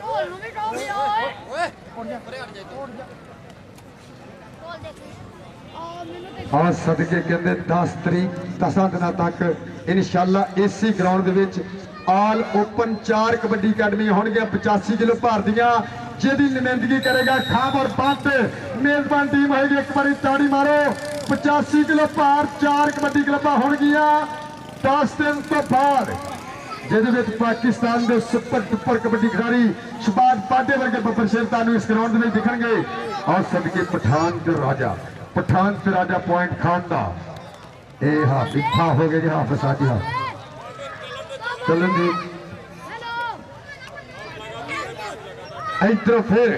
ढोल ਬੋਲ ਦੇਖ ਆ ਮੈਨੂੰ ਤੇ ਔਰ ਸਦਕੇ ਕਹਿੰਦੇ 10 ਤਰੀਕ 10 ਦਿਨਾਂ ਤੱਕ ਇਨਸ਼ਾਅੱਲਾ ਇਸੇ ਗਰਾਊਂਡ ਦੇ ਵਿੱਚ ਆਲ ਓਪਨ 4 ਕਬੱਡੀ ਅਕੈਡਮੀ ਹੋਣਗੀਆਂ 85 ਕਿਲੋ ਭਾਰ ਦੀਆਂ, ਜਿਹਦੀ ਨੁਮਾਇੰਦਗੀ ਕਰੇਗਾ ਖਾਬਰ ਬੰਤ। ਮੇਜ਼ਬਾਨ ਟੀਮ ਹੋਏਗੀ, ਇੱਕ ਵਾਰੀ ਤਾੜੀ ਮਾਰੋ। 85 ਕਿਲੋ ਭਾਰ 4 ਕਬੱਡੀ ਕਲੱਬਾਂ ਹੋਣਗੀਆਂ 10 ਦਿਨ ਤੋਂ ਬਾਅਦ, ਜਿਹਦੇ ਵਿੱਚ ਪਾਕਿਸਤਾਨ ਦੇ ਸੁਪਰ ਟੁੱਪਰ ਕਬੱਡੀ ਖਿਡਾਰੀ ਸ਼ਬਾਜ਼ ਪਾਡੇ ਵਰਗੇ ਬੱਬਰ ਸ਼ੇਰ ਤੁਹਾਨੂੰ ਇਸ ਗਰਾਊਂਡ ਦੇ ਵਿੱਚ ਦਿਖਣਗੇ। ਔਰ ਸਦਕੇ ਪਠਾਨ ਤੇ ਰਾਜਾ ਪੁਆਇੰਟ ਖਾਨ ਦਾ ਇਹ ਇੱਥਾ ਹੋ ਗਿਆ ਜੀ ਹਾਫਿਜ਼ ਸਾਡੀਆ ਚੱਲਣ ਦੀ। ਇਧਰੋਂ ਫਿਰ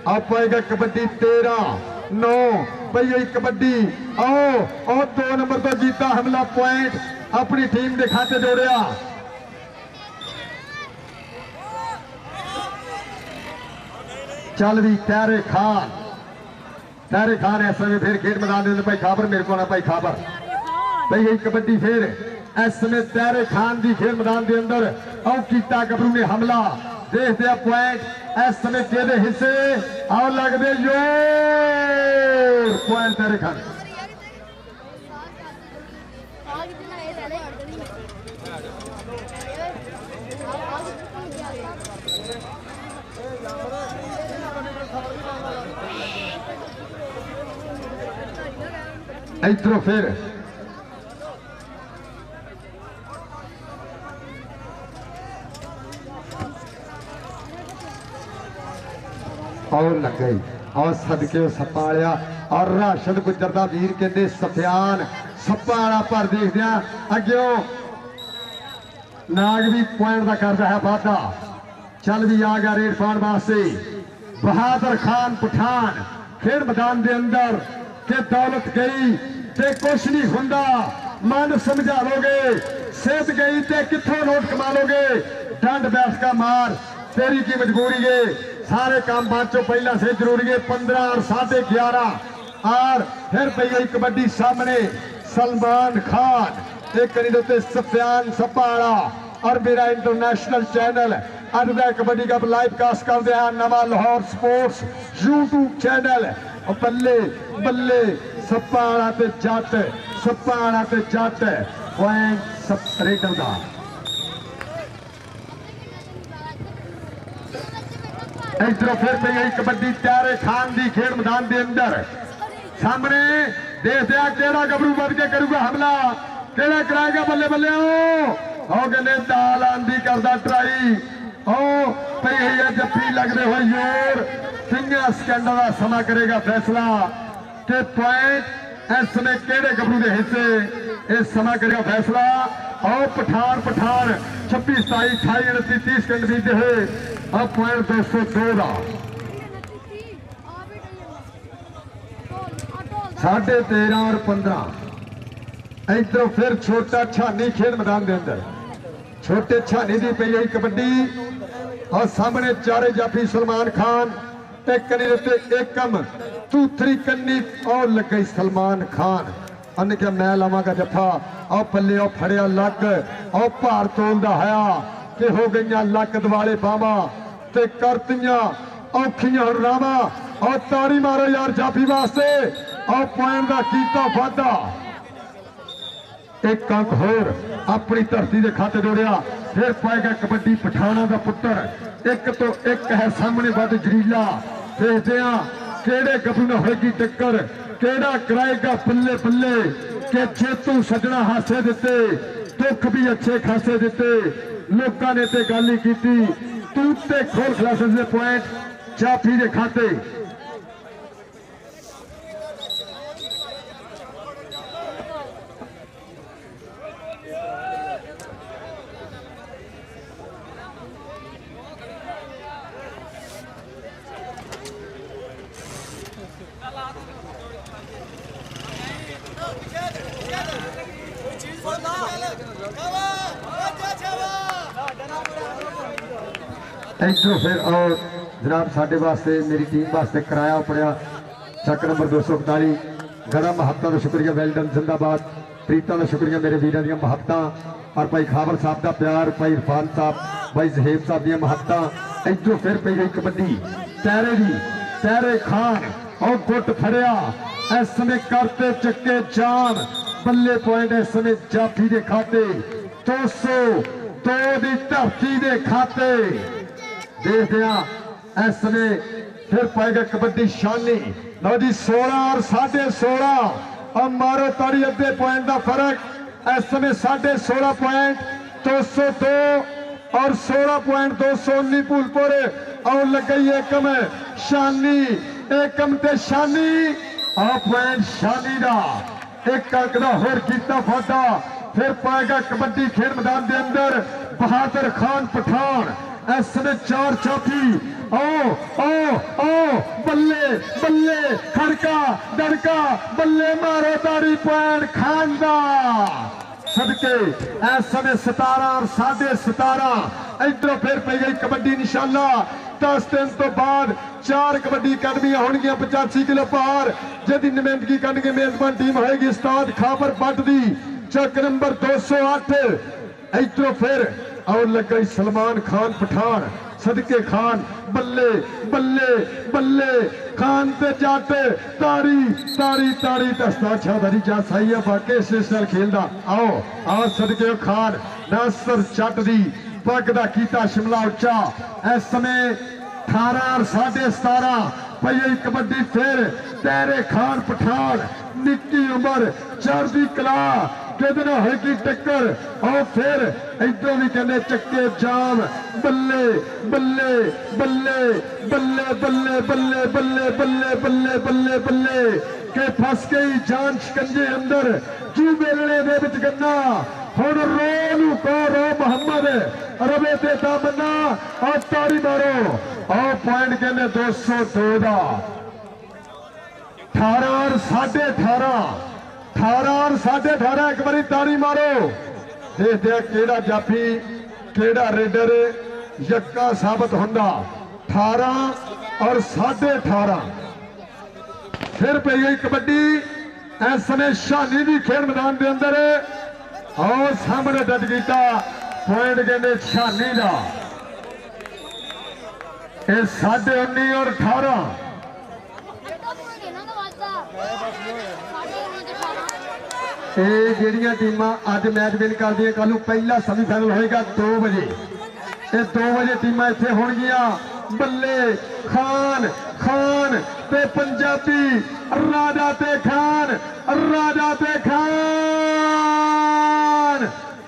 ਆਪ ਆਏਗਾ ਕਬੱਡੀ 13-9 ਪਈ ਹੋਈ ਕਬੱਡੀ। ਆਓ 2 ਨੰਬਰ ਤੋਂ ਕੀਤਾ ਹਮਲਾ, ਪੁਆਇੰਟ ਆਪਣੀ ਟੀਮ ਦੇ ਖਾਤੇ ਜੋੜਿਆ। ਚੱਲ ਵੀ ਤੈਰੇ ਖਾਨ ਇਸ ਸਮੇਂ ਫਿਰ ਖੇਡ ਮੈਦਾਨ ਦੇ ਅੰਦਰ। ਭਾਈ ਖਾਬਰ ਮੇਰੇ ਕੋਲ ਆ, ਭਾਈ ਖਾਬਰ ਪਈ ਹੋਈ ਕਬੱਡੀ ਫਿਰ ਇਸ ਸਮੇਂ ਤੈਰੇ ਖਾਨ ਦੀ ਖੇਡ ਮੈਦਾਨ ਦੇ ਅੰਦਰ। ਆਓ ਕੀਤਾ ਗੱਭਰੂ ਨੇ ਹਮਲਾ, ਦੇਖਦੇ ਆ ਪੁਆਇੰਟ ਇਸ ਸਮੇਂ ਕਿਹਦੇ ਹਿੱਸੇ। ਆਓ ਲੱਗਦੇ ਜੋਰ ਪੁਆਇੰਟ ਤੈਰੇ ਖਾਨ। ਆ ਕਿਤਨਾ ਇਹ ਰਹਿ ਅੜਦਣੀ इधरों फिर और लग गई और सदके सपालिया और राशद गुजर दा वीर कहते सफियान सप्पा वाला पर देखते अग्यों नाग भी पॉइंट का करता है वादा। चल भी आ गया रेड पान वास्ते बहादुर खान पठान खेड मैदान के अंदर के दौलत गई ते कुछ नहीं हुंदा। मन समझा लोगे सेहत गई ते किथों नोट कमा लोगे। डंड बैठ का मार तेरी की मजबूरी है। सारे काम बाचो पहला से जरूरी है। 15 और 11:30 और फिर पई गई कबड्डी सामने सलमान खान एक करी सफियान सपाड़ा और मेरा इंटरनेशनल चैनल अजदा कबड्डी कप लाइव कास्ट कर दिया नवा लाहौर स्पोर्ट्स यूट्यूब चैनल। बल्ले बल्ले सपाड़ा ते जट सपाड़ा ते जट पॉइंट रेडर का इधरों फिर पे गई कबड्डी त्यारे खान की खेड मैदान के अंदर सामने देखते केड़ा गबरू बद के करूगा हमला केड़ा कराएगा बल्ले बल्ले ओ कहने दाल आंधी करदा ट्राई ओ पई है जफ्फी लगदे हो जोर 3 सेकंड का समा करेगा फैसला के पॉइंट इस समय केड़े गबरू के हिस्से इस समा करेगा फैसला। और पठान 26 27 28 29 30 सेकंड बीते हुए अब पॉइंट 202 का 13.5 और 15। इधरों फिर छोटा छानी खेल मैदान के अंदर छोटे छानी की पई गई कबड्डी और सामने चारे जाफी सलमान खान एक कनी एकम दूसरी कन्नी और लग गई सलमान खान। अन्य क्या मैं लावांगा जफा और पल्ले और फड़िया लक और भार तोलदा हया कि हो गई लक दवाले बावा ते करतियां औखियां रावा और ताड़ी मारो यार जाफी वास्ते और पॉइंट का कीता वादा। एक अंक होर अपनी धरती के खाते जोड़िया फिर पाएगा कबड्डी पठाना का पुत्र एक तो एक है सामने बद जरीला। देखते हैं केड़े गबरू न होगी टक्कर केड़ा कराएगा बल्ले बल्ले के जेतू सजना हासे दिते दुख भी अच्छे खासे दिते लोगों ने ते गल ही की तू ते खोल क्लासेस के पॉइंट जाफी के खाते। इधरों फिर और जनाब साढ़े वास्ते मेरी टीम वास्ते कराया पड़िया चक नंबर 241 गड़ा महत्ता का शुक्रिया वेलडन जिंदाबाद प्रीता का शुक्रिया मेरे वीरों दी महत्ता और भाई खाबर साहब का प्यार भाई इरफान साहब भाई जहेब साहब दी महत्ता। इधरों फिर पई गई कबड्डी तैरे खान और गुट फड़िया इस समय करते चक्के जाम बल्ले पॉइंट इस समय जाफी के खाते 202 की धरती के खाते देखते हैं इस समय फिर पाएगा कबड्डी शानी लो जी 16 और 16.5 और मारो ताड़ी अद्धे पॉइंट का फर्क इस समय 16.5 पॉइंट 202 और 16 पॉइंट 219 फूलपुर और लग गई एकम शानी एकम ते शानी और पॉइंट शानी का एक अंक का होर कीता फाटा फिर पाएगा कबड्डी खेल मैदान के अंदर बहादुर खान पठान इस समय 4 चौथी ओ बल्ले बल्ले खड़का डड़का बल्ले मारो ताड़ी पॉइंट खान दा सदके इस समय 17 और 17.5 इधरों फिर पी गई कबड्डी इंशाअल्लाह 10 दिन तो बाद 4 कबड्डी अकादमियां होंगियां 85 किलो पार जिहदी नुमाइंदगी करनगे मेजबान टीम होएगी उस्ताद खाबर बट दी चक नंबर 208 इधरों फिर और लग गई सलमान खान पठान सदके खान बल्ले बल्ले बल्ले खान ते जट तारी तारी तारी दस्ता छादारी जा सही है बाकी इस नाल खेलदा आओ आओ सदके खान नासर जट दी पग दा कीता शिमला उच्चा इस समय 18 और 17.5 पई कबड्डी फिर तेरे खान पठान निक्की उम्र चढ़दी कला कितना होगी टक्कर और फिर इधरों भी कहने चक्के जाम बल्ले बल्ले बल्ले बल्ले बल्ले बल्ले बल्ले बल्ले बल्ले बल्ले बल्ले के फस गई जान शिकंजे अंदर जू मेलने दे विच गन्ना हुण रो रो मोहम्मद रवे ते दामना और ताड़ी मारो और पॉइंट कहने 202 का 18 और 18.5 18 और 18.5 एक बारी ताड़ी मारो देखते हैं केड़ा जाफी केड़ा रेडर यक्का साबित होंदा 18 और 18.5 फिर पी गई कबड्डी इस समय शानी भी खेल मैदान के अंदर और सामने डट गया पॉइंट कहते शानी का 19.5 और 18 ਜਿਹੜੀਆਂ ਟੀਮਾਂ ਅੱਜ ਮੈਚ ਵਿਨ ਕਰਦੀਆਂ ਕੱਲ ਨੂੰ ਪਹਿਲਾ ਸੈਮੀਫਾਈਨਲ ਹੋਏਗਾ 2 ਵਜੇ ਇਹ 2 ਵਜੇ ਟੀਮਾਂ ਇੱਥੇ ਹੋਣਗੀਆਂ ਬੱਲੇ ਖਾਨ ਖਾਨ ਤੇ ਪੰਜਾਬੀ ਰਾਜਾ ਤੇ ਖਾਨ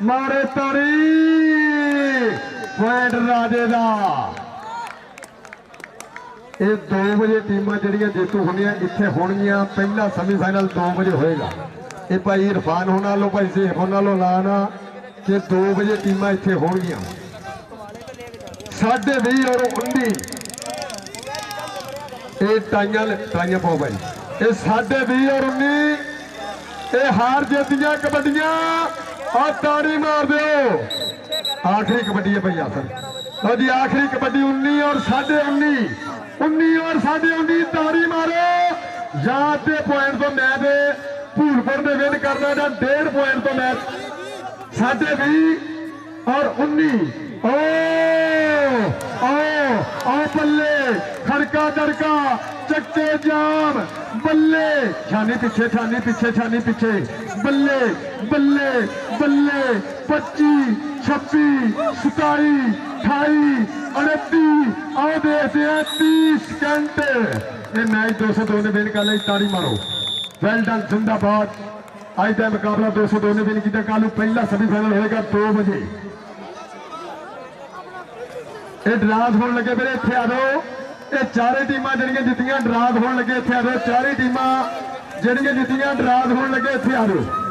ਮਾਰੇ ਤਾੜੀ ਪੁਆਇੰਟ ਰਾਜੇ ਦਾ ਇਹ 2 ਵਜੇ ਟੀਮਾਂ ਜਿਹੜੀਆਂ ਜੇਤੂ ਹੁੰਦੀਆਂ ਇੱਥੇ ਹੋਣਗੀਆਂ ਪਹਿਲਾ ਸੈਮੀਫਾਈਨਲ 2 ਵਜੇ ਹੋਏਗਾ ਇਹ ਭਾਈ ਇਰਫਾਨ ਹੋਣਾ ਲੋ ਭਾਈ ਸੇਖ ਹੋਣਾ ਲੋ ਲਾਣਾ ਕਿ 2 ਵਜੇ ਟੀਮਾਂ ਇੱਥੇ ਹੋਣਗੀਆਂ 20.5 ਔਰ 19 ਇਹ ਟਾਈਆਂ ਪਾਓ ਭਾਈ ਇਹ 20.5 ਔਰ 19 ਇਹ ਹਾਰ ਜਿੱਤੀਆਂ ਕਬੱਡੀਆਂ ਆ ਤਾੜੀ ਮਾਰ ਦਿਓ ਆਖਰੀ ਕਬੱਡੀ ਹੈ ਭਾਈ ਆਸਰ ਲਓ ਜੀ ਆਖਰੀ ਕਬੱਡੀ 19 ਔਰ 19.5 और 19.5 ताड़ी मारो या ते पॉइंट तो मैच भूलपुर ने विन करना या 1.5 पॉइंट तो मैच 20.5 और 19 ओ बल्ले खड़का दड़का चक्के जाम बल्ले छानी पीछे बल्ले बल्ले बल्ले 25 26 27 28 29 आओ देखते हैं 30 सेकंड ये मैच 202 ने विन कर ली ताड़ी मारो वेल डन जिंदाबाद आज का मुकाबला 202 ने विन किया कल पहला सेमीफाइनल होएगा 2 बजे ये ड्राज होने लगे मेरे इतने आ जाओ ये चारे टीमां जड़ियां जित्तियां ड्राज होने लगे इतने आ जाओ चारे टीमां जड़ियां जित्तियां ड्राज होने लगे इतने आ जाओ